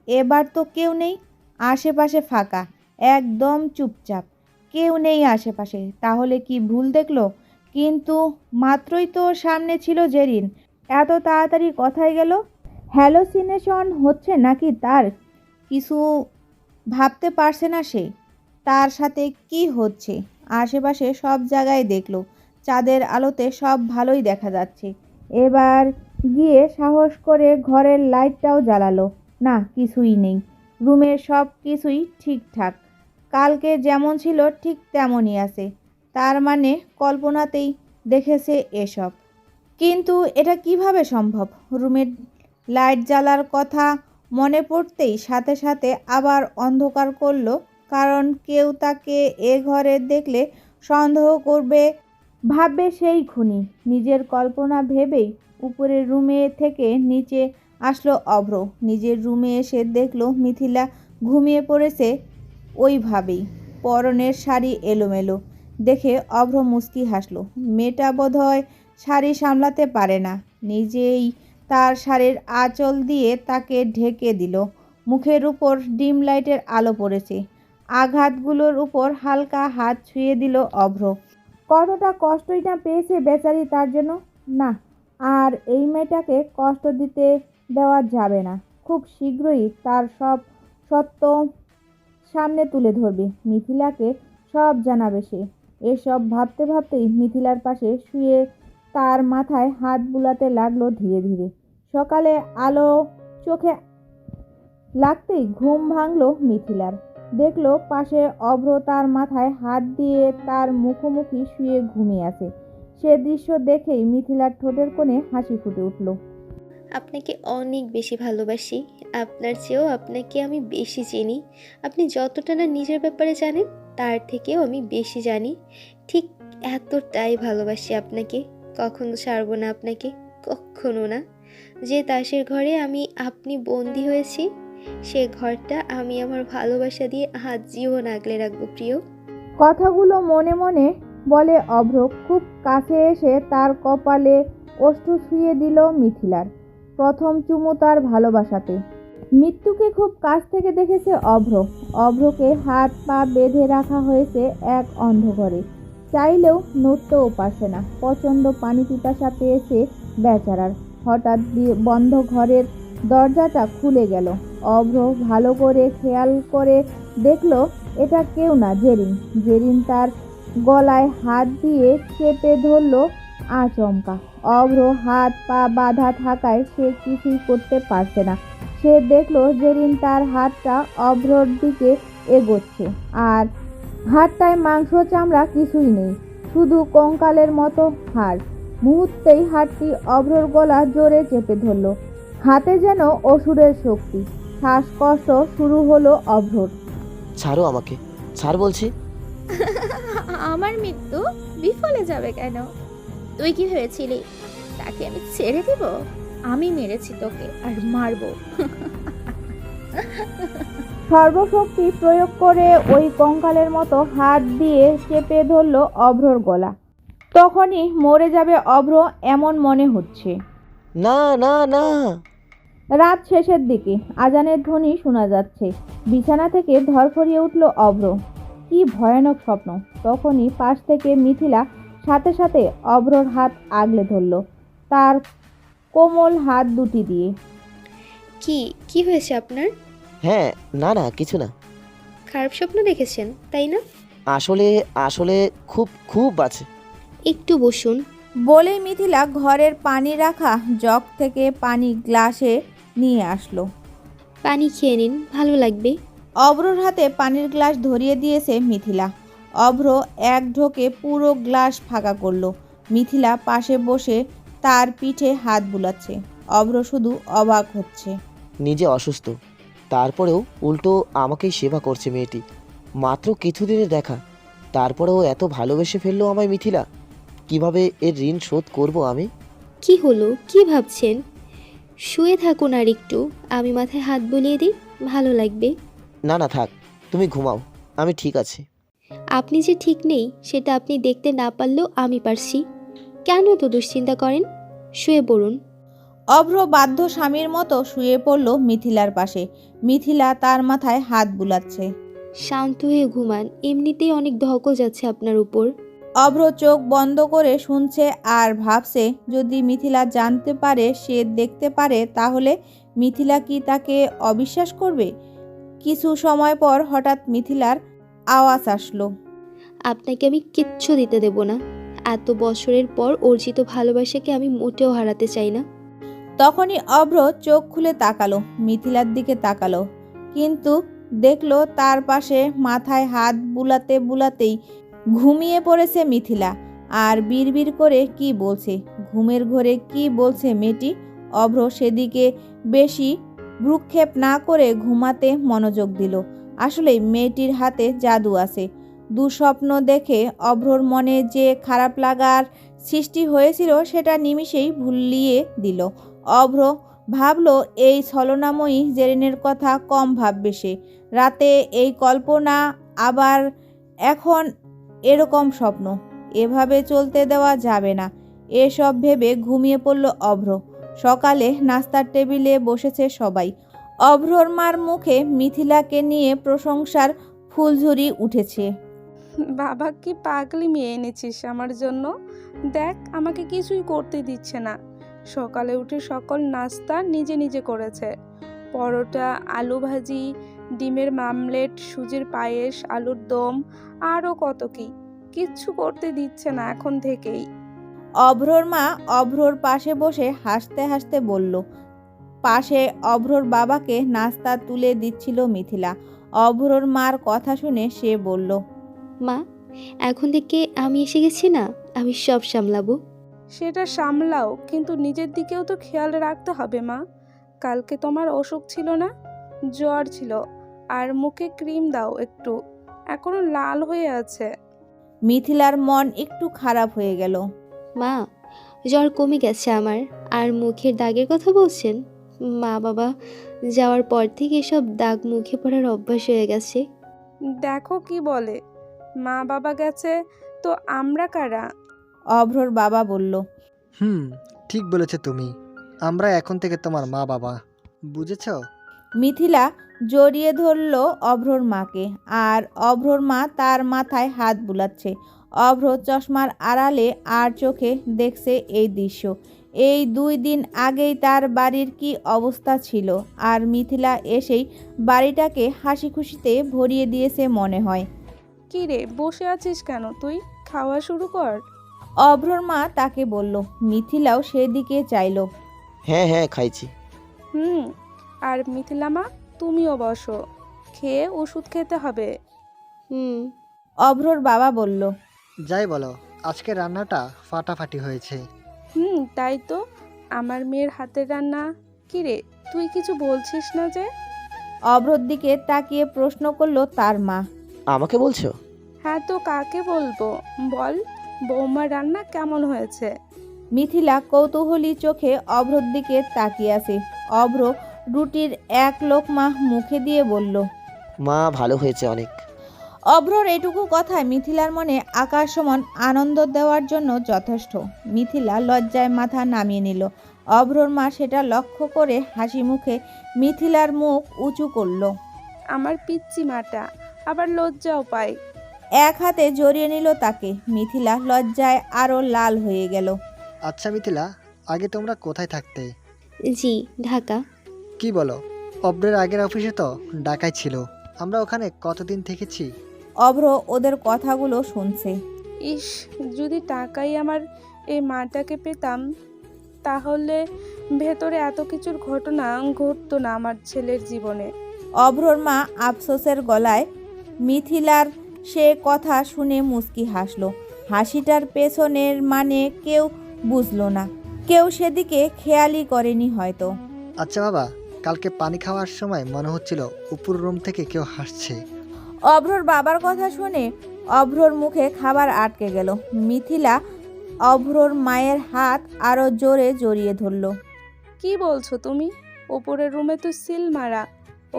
এবার তো কেউ নেই। আশেপাশে ফাঁকা, একদম চুপচাপ, কেউ নেই আশেপাশে। তাহলে কি ভুল দেখলো? কিন্তু মাত্রই তো সামনে ছিল জেরিন। এত তাড়াতাড়ি কোথায় গেল? হ্যালোসিনেশন হচ্ছে নাকি তার? কিছু ভাবতে পারছে না সে। তার সাথে কি হচ্ছে? আশেপাশে সব জায়গায় দেখলো, চাঁদের আলোতে সব ভালোই দেখা যাচ্ছে। এবার গিয়ে সাহস করে ঘরের লাইটটাও জ্বালালো। না, কিছুই নেই। রুমের সব কিছুই ঠিকঠাক, কালকে যেমন ছিল ঠিক তেমনই আছে। তার মানে কল্পনাতেই দেখেছে এসব। কিন্তু এটা কিভাবে সম্ভব? রুমের লাইট জ্বালার কথা মনে পড়তেই সাথে সাথে আবার অন্ধকার করলো, কারণ কেউ তাকে এ ঘরে দেখলে সন্দেহ করবে, ভাববে সেই খুনি। নিজের কল্পনা ভেবেই উপরের রুমে থেকে নিচে আসলো অভ্র। নিজের রুমে এসে দেখলো মিথিলা ঘুমিয়ে পড়েছে ওইভাবেই, পরনের শাড়ি এলোমেলো। দেখে অভ্র মুচকি হাসলো। মেয়েটা বোধহয় শাড়ি সামলাতে পারে না, নিজেই তার শাড়ির আঁচল দিয়ে তাকে ঢেকে দিল। মুখের উপর ডিম লাইটের আলো পড়েছে, আঘাতগুলোর উপর হালকা হাত ছুঁয়ে দিল অভ্র। কতটা কষ্টই না পেয়েছে বেচারি তার জন্য। না, আর এই মেয়েটাকে কষ্ট দিতে দেওয়া যাবে না। খুব শীঘ্রই তার সব সত্য সামনে তুলে ধরবে, মিথিলাকে সব জানাবে সে। এসব ভাবতে ভাবতেই মিথিলার পাশে শুয়ে তার মাথায় হাত বুলাতে লাগলো ধীরে ধীরে। সকালে আলো চোখে লাগতেই ঘুম ভাঙলো মিথিলার। দেখলো পাশে অভ্র তার মাথায় হাত দিয়ে তার মুখোমুখি শুয়ে ঘুমিয়ে আছে। সে দৃশ্য দেখেই মিথিলার ঠোঁটের কোণে হাসি ফুটে উঠল। আপনাকে অনেক বেশি ভালোবাসি। আপনার চেয়েও আপনাকে আমি বেশি চিনি। আপনি যতটা না নিজের ব্যাপারে জানেন, তার থেকেও আমি বেশি জানি। ঠিক এতটাই ভালোবাসি আপনাকে। কখনো ছাড়বো না আপনাকে, কখনো না। যে তাসের ঘরে আপনি বন্দি হয়েছি, সে ঘরটা আমি আমার ভালোবাসা দিয়ে আজীবন আগলে রাখবো প্রিয়। কথাগুলো মনে মনে বলে অভ্র। খুব কাছে এসে তার কপালে ওষ্ঠ শুয়ে দিল মিথিলার। প্রথম চুমু তার ভালোবাসাতে। মৃত্যুকে খুব কাছ থেকে দেখেছে অভ্র। অভ্রকে হাত পা বেঁধে রাখা হয়েছে এক অন্ধকারে। চাইলেও নড়তেও পারছে না। প্রচণ্ড পানি পিপাসা পেয়েছে বেচারার। হঠাৎ বন্ধ ঘরের দরজাটা খুলে গেল। অভ্র ভালো করে খেয়াল করে দেখলো এটা কেউ না, জেরিন। জেরিন তার গলায় হাত দিয়ে চেপে ধরল। আচমকা অভ্র হাত পা বাঁধা থাকায় সে কিছুই করতে পারছে না। সে দেখলো জেরিন তার হাতটা অভ্রর দিকে এগোচ্ছে, আর হাতটায় মাংস চামড়া কিছুই নেই, শুধু কঙ্কালের মতো হাড়। মুহূর্তেই হাতটি অভ্রর গলা জোরে চেপে ধরল। হাতে যেন অসুরের শক্তি। শ্বাসকষ্ট শুরু হলো অভ্রর। ছাড়ো আমাকে, ছাড় বলছি। আমার মৃত্যু বিফলে যাবে কেন? তুই কি ভেবেছিলি তাকে আমি ছেড়ে দিব? আমি মেরেছি তোকে আর মারবো। সর্বশক্তি প্রয়োগ করে ওই কঙ্কালের মতো হাত দিয়ে চেপে ধরল অভ্রর গলা। তখনই মরে যাবে অভ্র এমন মনে হচ্ছে। না না না। রাত শেষের দিকে আজানের ধ্বনি শোনা যাচ্ছে। বিছানা থেকে ধরফরিয়ে উঠল অভ্র। কি ভয়ানক স্বপ্ন! তখনই পাশ থেকে মিথিলা সাথে সাথে অভ্রর হাত আগলে ধরল তার কোমল হাত দুটি দিয়ে। কি হয়েছে আপনার? হ্যাঁ, না না, কিছু না। খারাপ স্বপ্ন দেখেছেন তাই না? আসলে আসলে খুব খুব আছে। একটু বসুন। বলেই মিথিলা ঘরের পানি রাখা জগ থেকে পানি গ্লাসে নিয়ে আসলো। পানি খেয়ে নিন, ভালো লাগবে। অভ্রর হাতে পানির গ্লাস ধরিয়ে দিয়েছে মিথিলা। অভ্র এক ঢোকে পুরো গ্লাস ফাঁকা করলো। মিথিলা পাশে বসে তার পিঠে হাত বুলাচ্ছে। অভ্র শুধু অবাক হচ্ছে। নিজে অসুস্থ, তারপরেও উল্টো আমাকেই সেবা করছে মেয়েটি। মাত্র কিছুদিনের দেখা, তারপরেও এত ভালোবেসে ফেললো আমায় মিথিলা। কিভাবে এর ঋণ শোধ করব আমি? কি হলো, কি ভাবছেন? শুয়ে থাকুন আর একটু, আমি মাথায় হাত বুলিয়ে দিই, ভালো লাগবে। না না, থাক, তুমি ঘুমাও, আমি ঠিক আছি। আপনি যে ঠিক নেই সেটা আপনি দেখতে না পারলেও আমি পারছি। কেন তো দুশ্চিন্তা করেন? শুয়ে পড়ুন। অভ্র বাধ্য স্বামীর মতো শুয়ে পড়ল মিথিলার পাশে। মিথিলা তার মাথায় হাত বুলাচ্ছে। শান্ত হয়ে ঘুমান, এমনিতেই অনেক ধকল যাচ্ছে আপনার উপর। অভ্র চোখ বন্ধ করে শুনছে আর ভাবছে যদি মিথিলা জানতে পারে, সে দেখতে পারে, তাহলে মিথিলা কি তাকে অবিশ্বাস করবে? কিছু সময় পর হঠাৎ মিথিলার আওয়াজ আসলো। আপনাকে আমি কিচ্ছু দিতে দেব না। এত বছরের পর অর্জিত ভালোবাসাকে আমি মোটেও হারাতে চাই না। তখনই অভ্র চোখ খুলে তাকালো, মিথিলার দিকে তাকালো, কিন্তু দেখলো তার পাশে মাথায় হাত বুলাতে বুলাতেই ঘুমিয়ে পড়েছে মিথিলা। আর বিড়বিড় করে কি বলছে, ঘুমের ঘোরে কি বলছে মেয়েটি। অভ্র সেদিকে বেশি ভ্রুক্ষেপ না করে ঘুমাতে মনোযোগ দিল। আসলেই মেয়েটির হাতে জাদু আছে। দুঃস্বপ্ন দেখে অভ্রর মনে যে খারাপ লাগার সৃষ্টি হয়েছিল সেটা নিমিষেই ভুলিয়ে দিল। অভ্র ভাবলো এই ছলনাময়ী জেরিনের কথা কম ভাববে সে। রাতে এই কল্পনা, আবার এখন এরকম স্বপ্ন। এভাবে চলতে দেওয়া যাবে না। এসব ভেবে ঘুমিয়ে পড়ল অভ্র। সকালে নাস্তার টেবিলে বসেছে সবাই। অভ্রর মার মুখে মিথিলাকে নিয়ে প্রশংসার ফুলঝুরি উঠেছে। বাবা কি পাগলি মেয়ে এনেছিস আমার জন্য? দেখ আমাকে কিছুই করতে দিচ্ছে না। সকালে উঠে সকল নাস্তা নিজে নিজে করেছে। পরোটা, আলু ভাজি, ডিমের মামলেট, সুজির পায়েস, আলুর দম, আরও কত কি। কিচ্ছু করতে দিচ্ছে না এখন থেকেই। অভ্রর মা অভ্রর পাশে বসে হাসতে হাসতে বলল। পাশে অভ্রর বাবাকে নাস্তা তুলে দিচ্ছিল মিথিলা। অভ্রর মার কথা শুনে সে বলল, মা, এখন থেকে আমি এসে গেছি না, আমি সব সামলাবো। সেটা সামলাও, কিন্তু নিজের দিকেও তো খেয়াল রাখতে হবে মা। কালকে তোমার অসুখ ছিল না? জ্বর ছিল, আর মুখে ক্রিম দাও একটু, এখনো লাল হয়ে আছে। মিথিলার মন একটু খারাপ হয়ে গেল। মা, জ্বর কমে গেছে আমার, আর মুখের দাগের কথা বলছেন? মা বাবা যাওয়ার পর থেকে এসব দাগ মুখে পড়ার অভ্যাস হয়ে গেছে। দেখো কি বলে, মা বাবা গেছে তো আমরা কারা? অভ্রর বাবা বলল, ঠিক বলেছো তুমি। আমরা এখন থেকে তোমার মা বাবা, বুঝেছ? মিথিলা জড়িয়ে ধরল অভ্রর মাকে, আর অভ্রর মা তার মাথায় হাত বুলাচ্ছে। অভ্র চশমার আড়ালে আর চোখে দেখছে এই দৃশ্য। এই 2 দিন আগেই তার বাড়ির কি অবস্থা ছিল, আর মিথিলা এসেই বাড়িটাকে হাসি খুশিতে ভরিয়ে দিয়েছে মনে হয়। কি রে, বসে আছিস কেন? তুই খাওয়া শুরু কর। অভ্রর মা তাকে বলল। মিথিলাও সেদিকে চাইল। হ্যাঁ হ্যাঁ, খাইছি। আর মিথিলা মা, তুমিও বসো, খেয়ে ওষুধ খেতে হবে। অভ্রর বাবা বলল, যাই বলো, আজকে রান্নাটা ফাটাফাটি হয়েছে। তাই তো, আমার মেয়ের হাতের রান্না। কি রে, তুই কিছু বলছিস না যে? অভ্রর দিকে তাকিয়ে প্রশ্ন করলো তার মা। আমাকে বলছো? হ্যাঁ তো কাকে বলবো, বল, বৌমার রান্না কেমন হয়েছে? মিথিলা কৌতূহলী চোখে অভ্রর দিকে তাকিয়ে আছে। অভ্র রুটির এক লোকমা মুখে দিয়ে বলল, মা, ভালো হয়েছে অনেক। অভ্রর এটুকু কথায় মিথিলার মনে আকাশ সমান আনন্দ দেওয়ার জন্য যথেষ্ট। মিথিলা লজ্জায় মাথা নামিয়ে নিল। অভ্রর মা সেটা লক্ষ্য করে হাসি মুখে মিথিলার মুখ উঁচু করল। আমার পিচ্চি মাটা আবার লজ্জাও পায়। এক হাতে জড়িয়ে নিল তাকে। মিথিলা লজ্জায় আরো লাল হয়ে গেল। আচ্ছা মিথিলা, আগে তোমরা কোথায় থাকতে? জি, ঢাকা। কি বলো, অব্রের আগের অফিসে তো ঢাকায় ছিল। আমরা ওখানে কতদিন থেকেছি। অভ্র ওদের কথাগুলো শুনছে। ইস, যদি টাকাই আমার এই মাটাকে পেতাম, তাহলে ভেতরে এত কিছুর ঘটনা ঘটতো না আমার ছেলের জীবনে। অভ্রর মা আফসোসের গলায় মিথিলার সে কথা শুনে মুচকি হাসল। হাসিটার পেছনের মানে কেউ বুঝলো না, কেউ সেদিকে খেয়ালই করেনি হয়তো। আচ্ছা বাবা, কালকে পানি খাওয়ার সময় মনে হচ্ছিল উপর রুম থেকে কেউ হাসছে। অভ্রর বাবার কথা শুনে অভ্রর মুখে খাবার আটকে গেল। মিথিলা অভ্রর মায়ের হাত আরো জোরে জড়িয়ে ধরল। কি বলছো তুমি? ওপরের রুমে তো সিল মারা,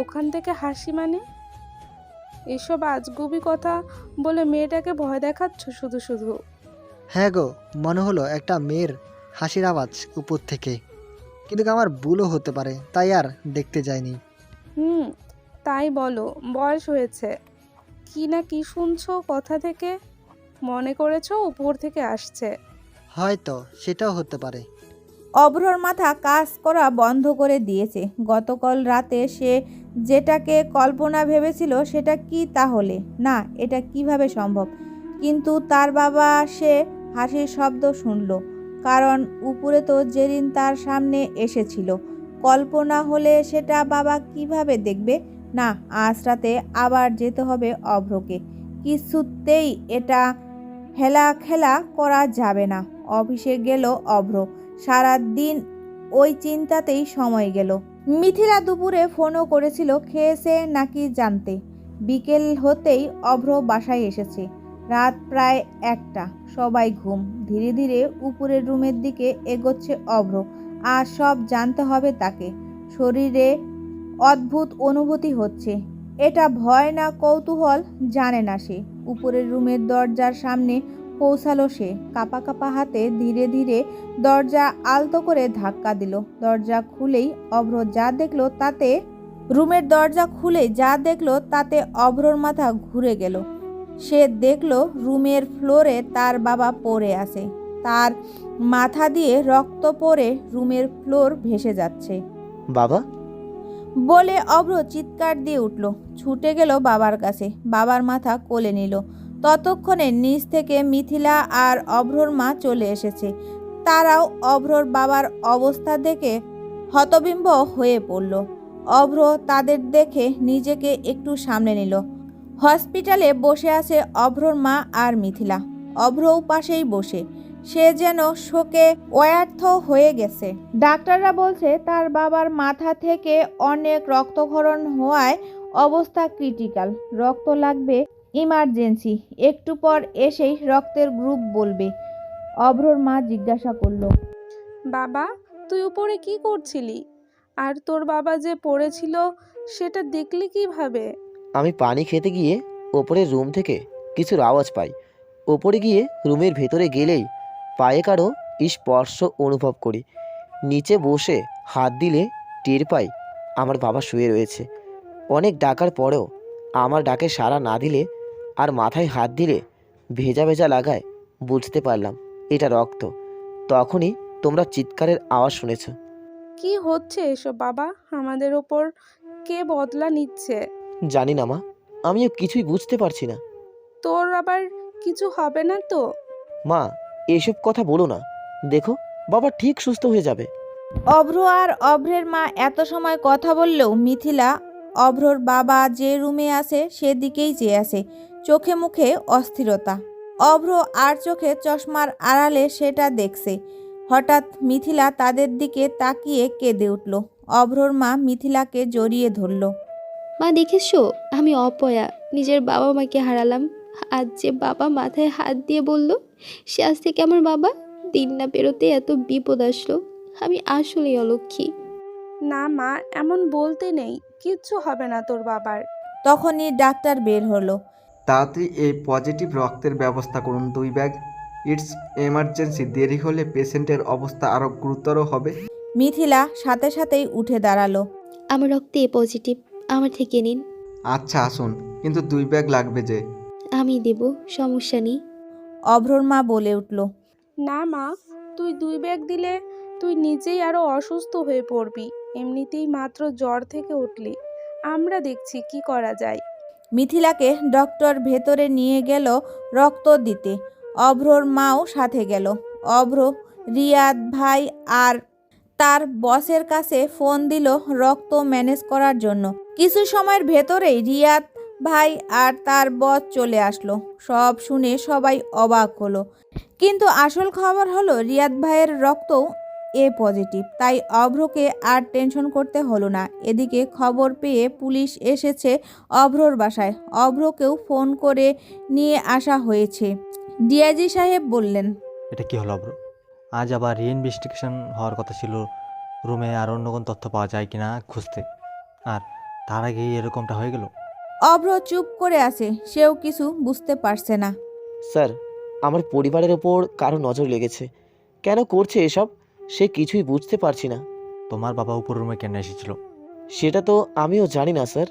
ওখান থেকে হাসি মানে? এসব আজগুবি কথা বলে মেয়েটাকে ভয় দেখাচ্ছ শুধু শুধু। হ্যাঁ গো, মনে হলো একটা মেয়ের হাসির আওয়াজ উপর থেকে, কিন্তু আমার ভুলও হতে পারে, তাই আর দেখতে যাইনি। তাই বলো, বয়স হয়েছে, কি না কি শুনছো কথা থেকে, মনে করেছো উপর থেকে আসছে। হয়তো সেটাও হতে পারে। অভ্রর মাথা কাজ করা বন্ধ করে দিয়েছে। গতকাল রাতে সে যেটাকে কল্পনা ভেবেছিল সেটা কি তাহলে? না, এটা কিভাবে সম্ভব? কিন্তু তার বাবা সে হাসির শব্দ শুনল, কারণ উপরে তো জেরিন তার সামনে এসেছিল। কল্পনা হলে সেটা বাবা কিভাবে দেখবে? না, আজ রাতে আবার যেতে হবে অভ্রকে। কিছুতেই এটা হেলা খেলা করা যাবে না। অফিসে গেল অভ্র। সারা দিন ওই চিন্তাতেই সময় গেল। মিথিলা দুপুরে ফোনও করেছিল খেয়েছে নাকি জানতে। বিকেল হতেই অভ্র বাসায় এসেছে। রাত প্রায় 1টা, সবাই ঘুম। ধীরে ধীরে উপরের রুমের দিকে এগোচ্ছে অভ্র। আর সব জানতে হবে তাকে। শরীরে অদ্ভুত অনুভূতি হচ্ছে। এটা ভয় না কৌতূহল জানে না সে। উপরের রুমের দরজার সামনে পৌঁছালো সে। কাঁপা কাঁপা হাতে ধীরে ধীরে দরজা আলতো করে ধাক্কা দিল। দরজা খুলেই অভ্র যা দেখলো তাতে রুমের দরজা খুলে যা দেখলো তাতে অভ্রর মাথা ঘুরে গেল। সে দেখলো রুমের ফ্লোরে তার বাবা পড়ে আছে। তার মাথা দিয়ে রক্ত পড়ে রুমের ফ্লোর ভেসে যাচ্ছে। বাবা, বলে অভ্র চিৎকার দিয়ে উঠল, ছুটে গেল বাবার কাছে, বাবার মাথা কোলে নিল। ততক্ষণে নিচ থেকে মিথিলা আর অভ্রর মা চলে এসেছে। তারাও অভ্রর বাবার অবস্থা দেখে হতবিম্ব হয়ে পড়ল। অভ্র তাদের দেখে নিজেকে একটু সামলে নিল। হসপিটালে বসে আছে অভ্রর মা আর মিথিলা। অভ্রও পাশেই বসে, সে যেন শোকে অয়ার্থ হয়ে গেছে। ডাক্তাররা বলছে তার বাবার মাথা থেকে অনেক রক্তক্ষরণ হওয়ায় অবস্থা ক্রিটিক্যাল, রক্ত লাগবে ইমার্জেন্সি, একটু পর এসেই রক্তের গ্রুপ বলবে। অভ্রর মা জিজ্ঞাসা করলো, বাবা তুই উপরে কি করছিলি? আর তোর বাবা যে পড়েছিল সেটা দেখলি কিভাবে? আমি পানি খেতে গিয়ে ওপরের রুম থেকে কিছুর আওয়াজ পাই। ওপরে গিয়ে রুমের ভেতরে গেলেই পায়ে কারো স্পর্শ অনুভব করি। নিচে বসে হাত দিলে টের পাই আমার বাবা শুয়ে রয়েছে। অনেক ডাকার পরেও আমার ডাকে সাড়া না দিলে আর মাথায় হাত দিলে ভেজা ভেজা লাগায় বুঝতে পারলাম এটা রক্ত। তখনই তোমরা চিৎকারের আওয়াজ শুনেছ। কি হচ্ছে এসব বাবা? আমাদের ওপর কে বদলা নিচ্ছে? জানি না মা, আমিও কিছুই বুঝতে পারছি না। তোর আবার কিছু হবে না তো? মা, এসব কথা বলো না, দেখো বাবা ঠিক সুস্থ হয়ে যাবে। অভ্র আর অভ্রের মা এত সময় কথা বললেও মিথিলা অভ্রর বাবা যে রুমে আছে সেদিকেই চেয়ে আছে, চোখে মুখে অস্থিরতা। অভ্র আর চোখে চশমার আড়ালে সেটা দেখছে। হঠাৎ মিথিলা তাদের দিকে তাকিয়ে কেঁদে উঠল। অভ্রর মা মিথিলাকে জড়িয়ে ধরল। মা দেখেছো, আমি অপয়া, নিজের বাবা মাকে হারালাম। আজ যে বাবা মাথায় হাত দিয়ে বলল সে আজ থেকে আমার বাবা, দিন না বেরোতে এত বিপদ আসলো। আমি আসলেই অলক্ষী। না মা, এমন বলতে নেই, কিচ্ছু হবে না তোর বাবার। তখনই ডাক্তার বের হলো। তাড়াতাড়ি এই পজিটিভ রক্তের ব্যবস্থা করুন 2 ব্যাগ। ইটস এমার্জেন্সি, দেরি হলে পেশেন্টের অবস্থা আরও গুরুতর হবে। মিথিলা সাথে সাথেই উঠে দাঁড়ালো। আমার রক্তে এ পজিটিভ, আমার থেকে নিন। আচ্ছা আসুন, কিন্তু 2 ব্যাগ লাগবে যে। আমি দেব, সমস্যা নেই। অভ্রর মা বলে উঠল। না মা, তুই 2 ব্যাগ দিলে তুই নিজেই আরো অসুস্থ হয়ে পড়বি। এমনিতেই মাত্র জ্বর থেকে উঠলি, আমরা দেখছি কি করা যায়। মিথিলাকে ডক্টর ভেতরে নিয়ে গেল রক্ত দিতে। অভ্রর মাও সাথে গেল। অভ্র রিয়াদ ভাই আর তার বসের কাছে ফোন দিল রক্ত ম্যানেজ করার জন্য। কিছু সময়ের ভেতরেই রিয়াদ ভাই আর তার বস চলে আসলো। সব শুনে সবাই অবাক হলো, কিন্তু আসল খবর হলো রিয়াদ ভাইয়ের রক্তও এ পজিটিভ, তাই অভ্রকে আর টেনশন করতে হলো না। এদিকে খবর পেয়ে পুলিশ এসেছে অভ্রর বাসায়। অভ্রকেও ফোন করে নিয়ে আসা হয়েছে। ডিআইজি সাহেব বললেন, এটা কি হলো অব্র? আজ আবার রিইনভেস্টিগেশন হওয়ার কথা ছিল, রুমে আর অন্য কোনো তথ্য পাওয়া যায় কিনা খুঁজতে, আর তার আগেই এরকমটা হয়ে গেল। অভ্র চুপ করে আছে, সেও কিছু বুঝতে পারছে না। স্যার, আমার পরিবারের ওপর কারো নজর লেগেছে। কেন করছে এসব সে কিছুই বুঝতে পারছি না। তোমার বাবা উপর রুমে কেন এসেছিল? সেটা তো আমিও জানি না স্যার।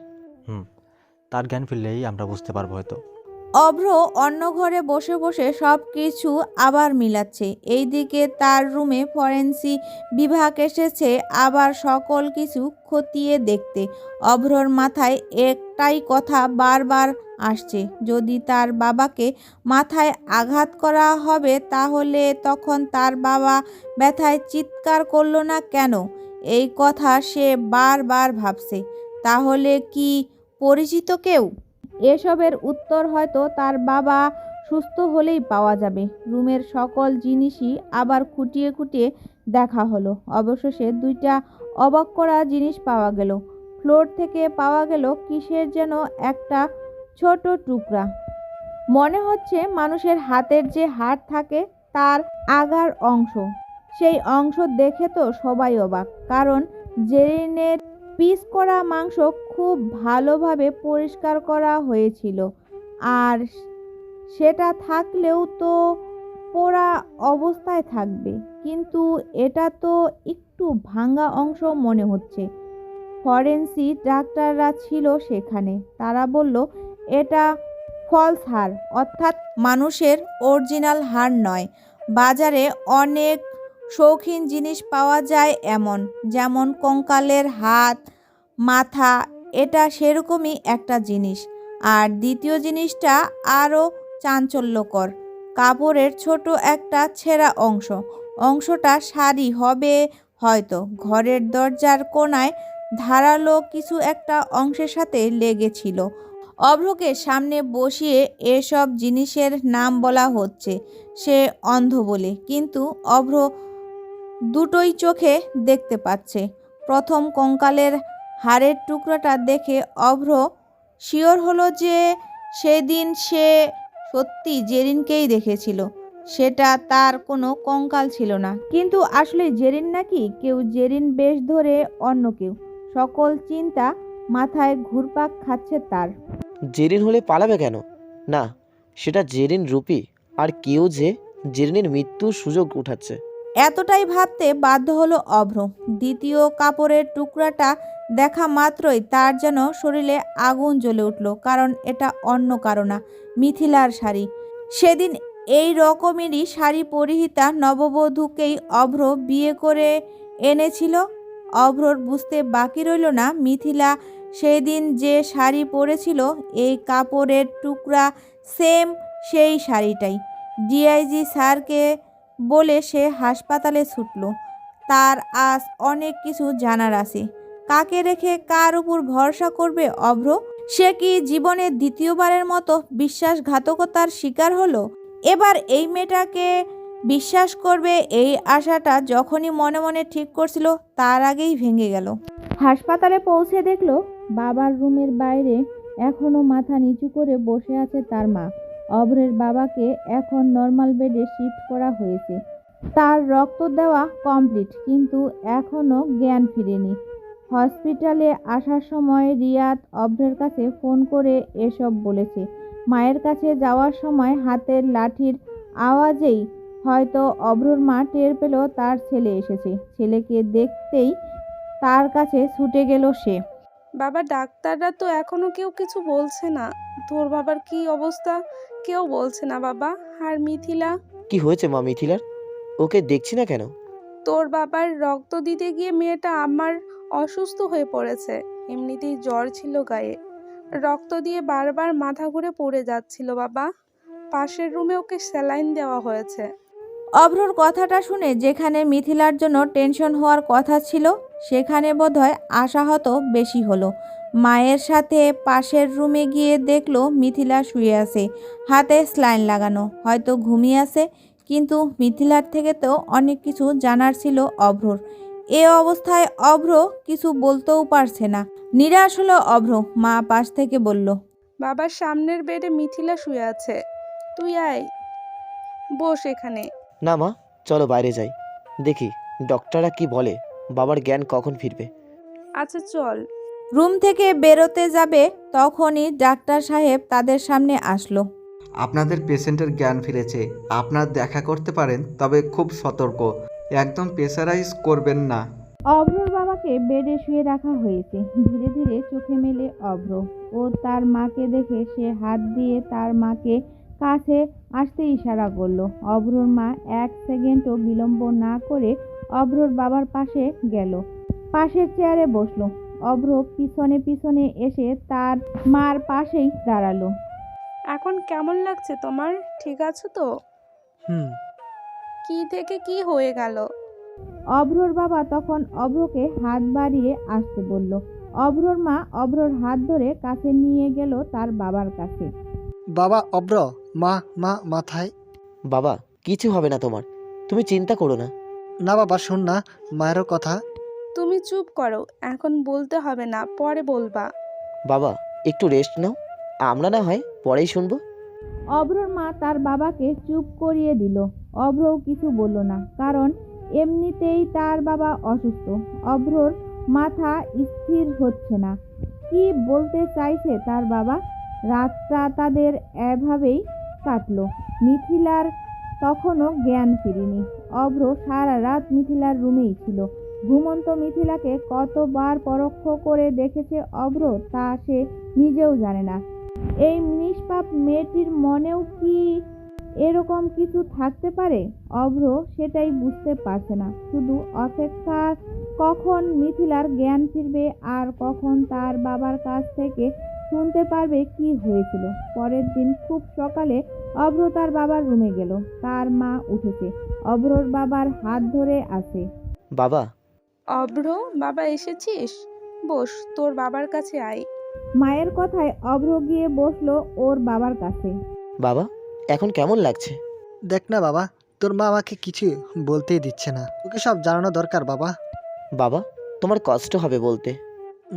তার জ্ঞান ফিরলেই আমরা বুঝতে পারবো হয়তো। অভ্র অন্য ঘরে বসে বসে সব কিছু আবার মিলাচ্ছে। এইদিকে তার রুমে ফরেন্সিক বিভাগ এসেছে আবার সকল কিছু খতিয়ে দেখতে। অভ্রর মাথায় একটাই কথা বারবার আসছে, যদি তার বাবাকে মাথায় আঘাত করা হবে তাহলে তখন তার বাবা ব্যথায় চিৎকার করলো না কেন? এই কথা সে বারবার ভাবছে। তাহলে কি পরিচিত কেউ? এসবের উত্তর হয়তো তার বাবা সুস্থ হলেই পাওয়া যাবে। রুমের সকল জিনিসই আবার খুঁটিয়ে খুঁটিয়ে দেখা হলো। অবশেষে 2টা অবাক করা জিনিস পাওয়া গেল। ফ্লোর থেকে পাওয়া গেল কিসের যেন একটা ছোট টুকরা। মনে হচ্ছে মানুষের হাতের যে হাড় থাকে তার আগার অংশ। সেই অংশ দেখে তো সবাই অবাক, কারণ জেরিনের পিস করা মাংস খুব ভালোভাবে পরিষ্কার করা হয়েছিল, আর সেটা থাকলেও তো পোড়া অবস্থায় থাকবে, কিন্তু এটা তো একটু ভাঙা অংশ মনে হচ্ছে। ফরেন্সিক ডাক্তাররা ছিল সেখানে, তারা বলল এটা ফলস হার, অর্থাৎ মানুষের অরিজিনাল হার নয়। বাজারে অনেক শৌখিন জিনিস পাওয়া যায় এমন, যেমন কঙ্কালের হাত, মাথা, এটা সেরকমই একটা জিনিস। আর দ্বিতীয় জিনিসটা আরও চাঞ্চল্যকর, কাপড়ের ছোট একটা ছেঁড়া অংশটা শাড়ি হবে হয়তো, ঘরের দরজার কোণায় ধারালো কিছু একটা অংশের সাথে লেগেছিল। অভ্রকে সামনে বসিয়ে এসব জিনিসের নাম বলা হচ্ছে, সে অন্ধ বলে, কিন্তু অভ্র দুটোই চোখে দেখতে পাচ্ছে। প্রথম কঙ্কালের হাড়ের টুকরোটা দেখে অভ্র শিওর হলো যে সেদিন সে সত্যি জেরিনকেই দেখেছিল। সেটা তার কোনো কঙ্কাল ছিল না, কিন্তু আসলে জেরিন নাকি কেউ, জেরিন বেশ ধরে অন্য কেউ। সকল চিন্তা মাথায় ঘুরপাক খাচ্ছে তার। জেরিন হলে পালাবে কেন? না, সেটা জেরিন রূপী, আর কেউ যে জেরিনের মৃত্যুর সুযোগ উঠাচ্ছে। এতটাই ভাবতে বাধ্য হলো অভ্র। দ্বিতীয় কাপড়ের টুকরাটা দেখা মাত্রই তার যেন শরীরে আগুন জ্বলে উঠল, কারণ এটা অন্য কারো না, মিথিলার শাড়ি। সেদিন এই রকমেরই শাড়ি পরিহিতা নববধূকেই অভ্র বিয়ে করে এনেছিল। অভ্রর বুঝতে বাকি রইল না, মিথিলা সেদিন যে শাড়ি পরেছিল, এই কাপড়ের টুকরা সেম সেই শাড়িটাই। ডিআইজি স্যারকে বলে সে হাসপাতালে ছুটল। তার আজ অনেক কিছু জানার আছে। কাকে রেখে কার উপর ভরসা করবে অভ্র? সে কি জীবনে দ্বিতীয়বারের মতো বিশ্বাসঘাতকতার শিকার হলো? এবার এই মেয়েটাকে বিশ্বাস করবে, এই আশাটা যখনই মনে মনে ঠিক করছিল, তার আগেই ভেঙে গেল। হাসপাতালে পৌঁছে দেখলো বাবার রুমের বাইরে এখনো মাথা নিচু করে বসে আছে তার মা। অভ্রের বাবাকে এখন নর্মাল বেডে শিফট করা হয়েছে। তার রক্ত দেওয়া কমপ্লিট, কিন্তু এখনো জ্ঞান ফিরেনি। হসপিটালে আসার সময় রিয়াদ অভ্রের কাছে ফোন করে এসব বলেছে। মায়ের কাছে যাওয়ার সময় হাতের লাঠির আওয়াজেই হয়তো অভ্রর মা টের পেল তার ছেলে এসেছে। ছেলেকে দেখতেই তার কাছে ছুটে গেল সে। বাবা, ডাক্তাররা তো এখনো কেউ কিছু বলছে না। তোর বাবার কি অবস্থা কেউ বলছে না বাবা। আর মিথিলা? কি হয়েছে মা মিথিলার? ওকে দেখছি না কেন? তোর বাবার রক্ত দিতে গিয়ে মেয়েটা আমার অসুস্থ হয়ে পড়েছে। এমনিতেই জ্বর ছিল গায়ে, রক্ত দিয়ে বারবার মাথা ঘুরে পড়ে যাচ্ছিল বাবা। পাশের রুমে ওকে স্যালাইন দেওয়া হয়েছে। অভ্রর কথাটা শুনে যেখানে মিথিলার জন্য টেনশন হওয়ার কথা ছিল, সেখানে বোধহয় আশাহত বেশি হলো। মায়ের সাথে পাশের রুমে গিয়ে দেখলো মিথিলা শুয়ে আছে, হাতে স্যালাইন লাগানো, হয়তো ঘুমিয়ে আছে। কিন্তু মিথিলার থেকে তো অনেক কিছু জানার ছিল অভ্রর। এ অবস্থায় অভ্র কিছু বলতেও পারছে না। নিরাশ হলো অভ্র। মা পাশ থেকে বলল, বাবার সামনের বেডে মিথিলা শুয়ে আছে, তুই আয়, বস এখানে। না মা, চলো বাইরে যাই, দেখি ডক্টররা কি বলে, বাবার জ্ঞান কখন ফিরবে। আচ্ছা চল। রুম থেকে বেরোতে যাবে তখনই ডাক্তার সাহেব তাদের সামনে আসলো। আপনাদের পেশেন্টের জ্ঞান ফিরেছে, আপনার দেখা করতে পারেন, তবে খুব সতর্ক, একদম প্রেসারাইজ করবেন না। অভ্রর বাবাকে বেডে শুয়ে রাখা হয়েছে। ধীরে ধীরে চোখে মেলে অভ্র ও তার মাকে দেখে সে হাত দিয়ে তার মাকে কাছে আসতে ইশারা করলো। অভ্রর মা এক সেকেন্ডও বিলম্ব না করে অভ্রর বাবার পাশে গেল, পাশের চেয়ারে বসলো। অভ্র পিছনে পিছনে এসে তার মার পাশেই দাঁড়ালো। এখন কেমন লাগছে তোমার? ঠিক আছো তো? হুম। কি থেকে কি হয়ে গেল? অভ্রর বাবা তখন অভ্রকে হাত বাড়িয়ে আসতে বলল। অভ্রর মা অভ্রর হাত ধরে কাছে নিয়ে গেল তার বাবার কাছে। বাবা অভ্র, মা মা মাথায়। বাবা, কিছু হবে না তোমার, তুমি চিন্তা করো না। না বাবা, শোন না মায়েরও কথা। তুমি চুপ করো, এখন বলতে হবে না, পরে বলবা। বাবা একটু রেস্ট নাও, আমরা না হয় পরেই শুনবো। অভ্রর মা তার বাবাকে চুপ করিয়ে দিল। অভ্রও কিছু বলল না, কারণ এমনিতেই তার বাবা অসুস্থ। অভ্রর মাথা স্থির হচ্ছে না, কি বলতে চাইছে তার বাবা। রাতটা তাদের এভাবেই কাটলো। মিথিলার তখনও জ্ঞান ফিরেনি। অভ্র সারা রাত মিথিলার রুমেই ছিল। ঘুমন্ত মিথিলাকে কতবার পরোক্ষ করে দেখেছে অভ্র তা সে নিজেও জানে না। এই নিষ্পাপ মেয়েটির মনেও কি এরকম কিছু থাকতে পারে? অভ্র সেটাই বুঝতে পারছে না, শুধু অপেক্ষা কখন মিথিলার জ্ঞান ফিরবে আর কখন তার বাবার কাছ থেকে শুনতে পারবে কি হয়েছিল। পরের দিন খুব সকালে অভ্র তার বাবার রুমে গেল। তার মা উঠেছে, অভ্রর বাবার হাত ধরে আছে। বাবা, অভ্র, বাবা এসেছিস? বস, তোর বাবার কাছে আয়। মায়ের কথায় অভ্র গিয়ে বসলো ওর বাবার কাছে। বাবা এখন কেমন লাগছে? দেখ না বাবা, তোর মা আমাকে কিছু বলতেই দিচ্ছে না। ওকে সব জানানো দরকার বাবা। বাবা, তোমার কষ্ট হবে বলতে।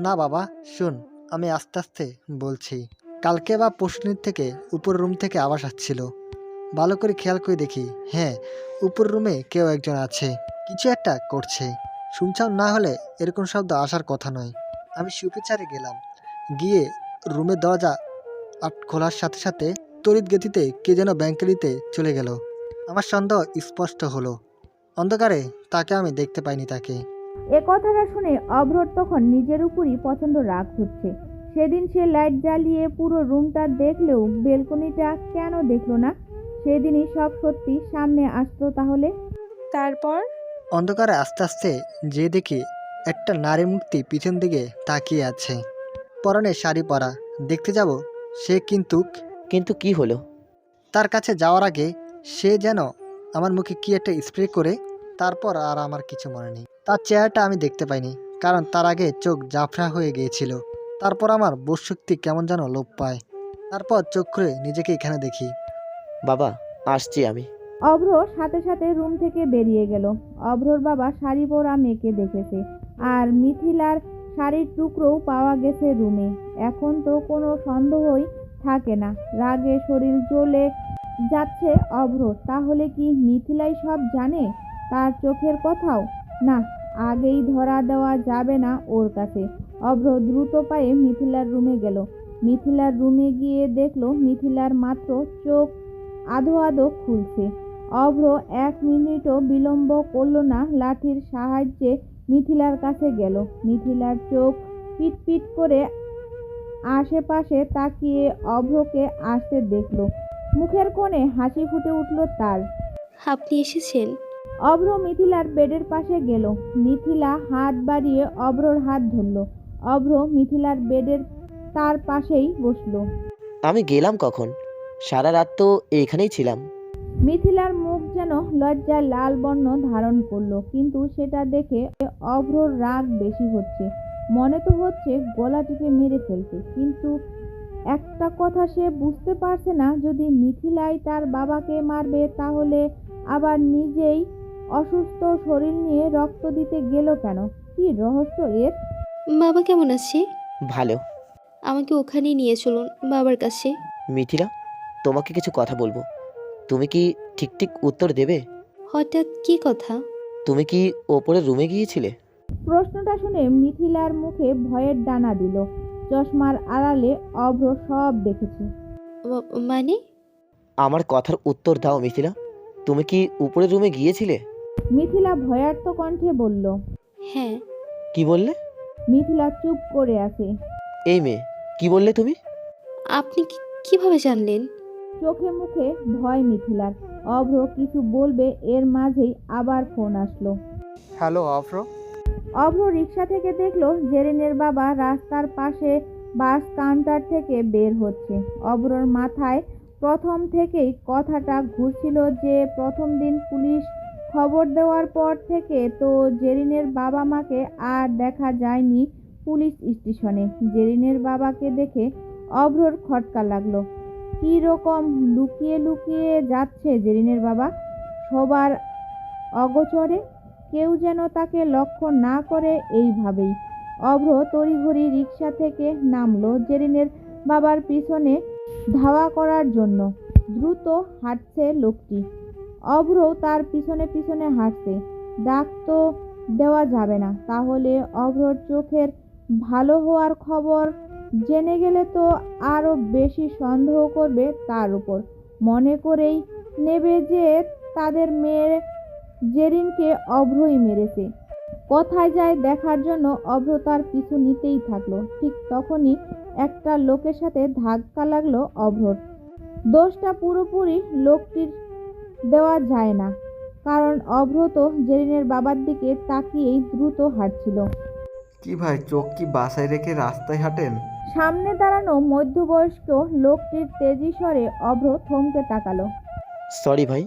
না বাবা, শোন, আমি আস্তে আস্তে বলছি। কালকে বা পরশুদিন থেকে উপর রুম থেকে আওয়াজ আসছিল। ভালো করে খেয়াল করে দেখি, হ্যাঁ, উপর রুমে কেউ একজন আছে, কিছু একটা করছে। শুনছাও না হলে এরকম শব্দ আসার কথা নয়। আমি সুপেচারে গেলাম, গিয়ে রুমের দরজা খোলার সাথে সাথে তড়িৎ গতিতে কে যেন ব্যাংকেলিতে চলে গেল। আমার সন্দেহ স্পষ্ট হলো। অন্ধকারে তাকে আমি দেখতে পাইনি তাকে। এ কথাটা শুনে অভ্রর তখন নিজের উপরই প্রচণ্ড রাগ হচ্ছে। সেদিন সে লাইট জ্বালিয়ে পুরো রুমটা দেখলেও বেলকনিটা কেন দেখলো না? সেদিনই সব সত্যি সামনে আসতো তাহলে। তারপর অন্ধকারে আস্তে আস্তে যে দেখি একটা নারী মূর্তি পিছন দিকে তাকিয়ে আছে, পরনে শাড়ি পরা। দেখতে যাব সে, কিন্তু কি হলো? তার কাছে যাওয়ার আগে সে যেন আমার মুখে কি একটা স্প্রে করে, তারপর আর আমার কিছু মনে নেই। তার চেহারাটা আমি দেখতে পাইনি, কারণ তার আগে চোখ জাফরা হয়ে গিয়েছিল। তারপর আমার বোধশক্তি কেমন যেন লোপ পায়। তারপর চোখ খুলে নিজেকে এখানে দেখি। বাবা, আসছি আমি। অভ্র সাথে সাথে রুম থেকে বেরিয়ে গেল। অভ্রর বাবা শাড়ি পরা মেয়েকে দেখেছে, আর মিথিলার শাড়ির টুকরোও পাওয়া গেছে রুমে। এখন তো কোনো সন্দেহই থাকে না। রাগে শরীর জ্বলে যাচ্ছে অভ্র। তাহলে কি মিথিলাই সব জানে? তার চোখের কথাও? না, আগেই ধরা দেওয়া যাবে না ওর কাছে। অভ্র দ্রুত পায়ে মিথিলার রুমে গেল। মিথিলার রুমে গিয়ে দেখলো মিথিলার মাত্র চোখ আধো আধো খুলছে। অভ্র 1 মিনিটও বিলম্ব করল না, লাঠির সাহায্যে মিথিলার কাছে গেল। মিথিলার চোখ পিটপিট করে আশেপাশে তাকিয়ে অভ্রকে আসতে দেখল। মুখের কোণে হাসি ফুটে উঠল তার। আপনি এসেছেন? অভ্র মিথিলার বেডের পাশে গেল। মিথিলা হাত বাড়িয়ে অভ্রর হাত ধরল। অভ্র মিথিলার বেডের তার পাশেই বসলো। আমি গেলাম কখন? সারা রাত তো এইখানেই ছিলাম। মিথিলার মুখ যেন লজ্জায় লাল বর্ণ ধারণ করলো, কিন্তু সেটা দেখে অভ্রর রাগ বেশি হচ্ছে। মনে তো হচ্ছে গলা টিপে মেরে ফেলতে, কিন্তু একটা কথা সে বুঝতে পারছে না, যদি মিথিলাই তার বাবাকে মারবে তাহলে আবার নিজেই অসুস্থ শরীর নিয়ে রক্ত দিতে গেল কেন? কি রহস্য এর? বাবা কেমন আছে? ভালো। আমাকে ওখানেই নিয়ে চলুন, বাবার কাছে। মিথিলা, তোমাকে কিছু কথা বলবো। তুমি কি ঠিক ঠিক উত্তর দেবে? হঠাৎ কি কথা? তুমি কি ওপরের রুমে গিয়েছিলে? প্রশ্নটা শুনে মিথিলার মুখে ভয়ের দানা দিল। চশমার আড়ালে অভ্র সব দেখেছে। মানে? আমার কথার উত্তর দাও মিথিলা, তুমি কি উপরের রুমে গিয়েছিলে? মিথিলা ভয়ার্ত কণ্ঠে বলল। হ্যাঁ। কি বললে? মিথিলা চুপ করে আছে। এই মেয়ে, কি বললে তুমি? আপনি কিভাবে জানলেন? চোখে মুখে ভয় মিথিলার। অভ্র কিছু বলবে, এর মাঝেই আবার ফোন আসলো। হ্যালো অভ্র। অভ্র রিক্সা থেকে দেখলো জেরিনের বাবা রাস্তার পাশে বাস কাউন্টার থেকে বের হচ্ছে। অভ্রর মাথায় প্রথম থেকেই কথাটা ঘুরছিল যে প্রথম দিন পুলিশ খবর দেওয়ার পর থেকে তো জেরিনের বাবা মাকে আর দেখা যায়নি পুলিশ স্টেশনে। জেরিনের বাবাকে দেখে অভ্রর খটকা লাগলো। কী রকম লুকিয়ে লুকিয়ে যাচ্ছে জেরিনের বাবা, সবার অগোচরে। কেউ যেন তাকে লক্ষ্য না করে, এইভাবেই অভ্র তড়িঘড়ি রিক্সা থেকে নামলো জেরিনের বাবার পিছনে ধাওয়া করার জন্য। দ্রুত হাঁটছে লোকটি, অভ্র তার পিছনে পিছনে হাঁটছে। ডাক তো দেওয়া যাবে না, তাহলে অভ্রর চোখের ভালো হওয়ার খবর জেনে গেলে তো আরও বেশি সন্দেহ করবে তার উপর। মনে করেই নেবে যে তাদের মেয়ে জেরিনকে অভ্রই মেরেছে। কোথায় যায় দেখার জন্য অভ্র তার পিছু নিতেই থাকলো। ঠিক তখনই একটা লোকের সাথে ধাক্কা লাগলো অভ্রর। দোষটা পুরোপুরি লোকটির দেওয়া যায় না, কারণ অভ্র তো জেরিনের বাবার দিকে তাকিয়েই দ্রুত হাঁটছিল। কি ভাই, চোখ কি বাসায় রেখে রাস্তায় হাঁটেন? সামনে দাঁড়ানো মধ্যবয়স্ক লোকটির তেজি স্বরে অভ্র থমকে তাকালো। সরি ভাই।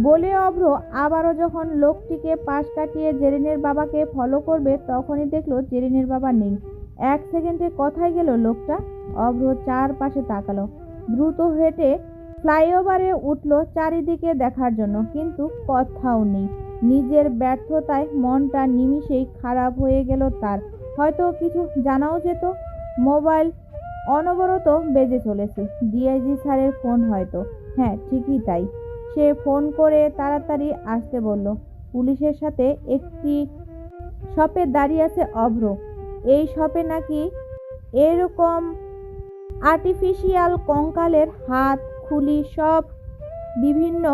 বলে অভ্র আবারও যখন লোকটিকে পাশ কাটিয়ে জেরিনের বাবাকে ফলো করবে, তখনই দেখলো জেরিনের বাবা নেই। 1 সেকেন্ডে কোথায় গেল লোকটা? অভ্র চারপাশে তাকালো, দ্রুত হেঁটে ফ্লাইওভারে উঠলো চারিদিকে দেখার জন্য, কিন্তু কোথাও নেই। নিজের ব্যর্থতায় মনটা নিমিষেই খারাপ হয়ে গেল তার। হয়তো কিছু জানাও যেত। মোবাইল অনবরত বেজে চলেছে। ডিআইজি স্যারের ফোন হয়তো। হ্যাঁ, ঠিকই তাই। সে ফোন করে তাড়াতাড়ি আসতে বলল। পুলিশের সাথে একটি শপে দাঁড়িয়ে আছে অভ্র। এই শপে নাকি এরকম আর্টিফিশিয়াল কঙ্কালের হাত, খুলি সব বিভিন্ন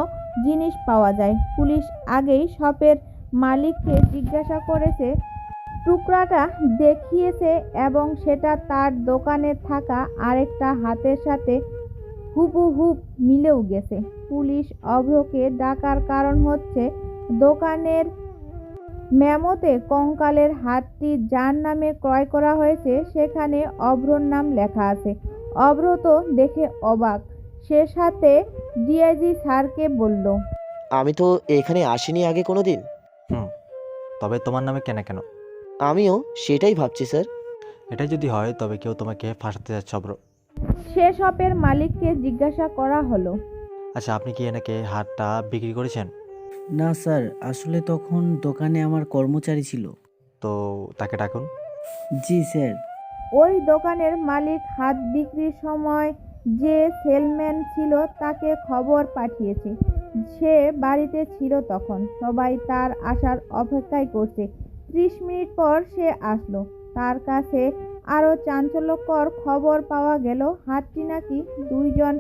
জিনিস পাওয়া যায়। পুলিশ আগেই শপের মালিককে জিজ্ঞাসা করেছে, টুকরাটা দেখিয়েছে এবং সেটা তার দোকানে থাকা আরেকটা হাতের সাথে হুবহুব মিলেও গেছে। পুলিশ অভ্রকে ডাকার কারণ হচ্ছে দোকানের মেমোতে কঙ্কালের হাতটি যার নামে ক্রয় করা হয়েছে সেখানে অভ্রর নাম লেখা আছে। অভ্র তো দেখে অবাক। সে সাথে ডিআইজি স্যারকে বলল, আমি তো এখানে আসিনি আগে কোনো দিন। তবে তোমার নামে কেন? আমিও সেটাই ভাবছি স্যার। এটা যদি হয় তবে কেউ তোমাকে ফাঁসাতে যাচ্ছে অভ্র। সে শপের মালিককে জিজ্ঞাসা করা হলো। আচ্ছা, আপনি কি এনাকে হারটা বিক্রি করেছেন? না স্যার, আসলে তখন দোকানে আমার কর্মচারী ছিল। তো তাকে ডাকুন। জি স্যার। ওই দোকানের মালিক হাত বিক্রির সময় যে সেলম্যান ছিল তাকে খবর পাঠিয়েছে। সে বাড়িতে ছিল তখন। সবাই তার আসার অপেক্ষায় করছে। 30 মিনিট পর সে আসলো। তার কাছে আরও চাঞ্চল্যকর খবর পাওয়া গেল, হাতটি নাকি 2 জন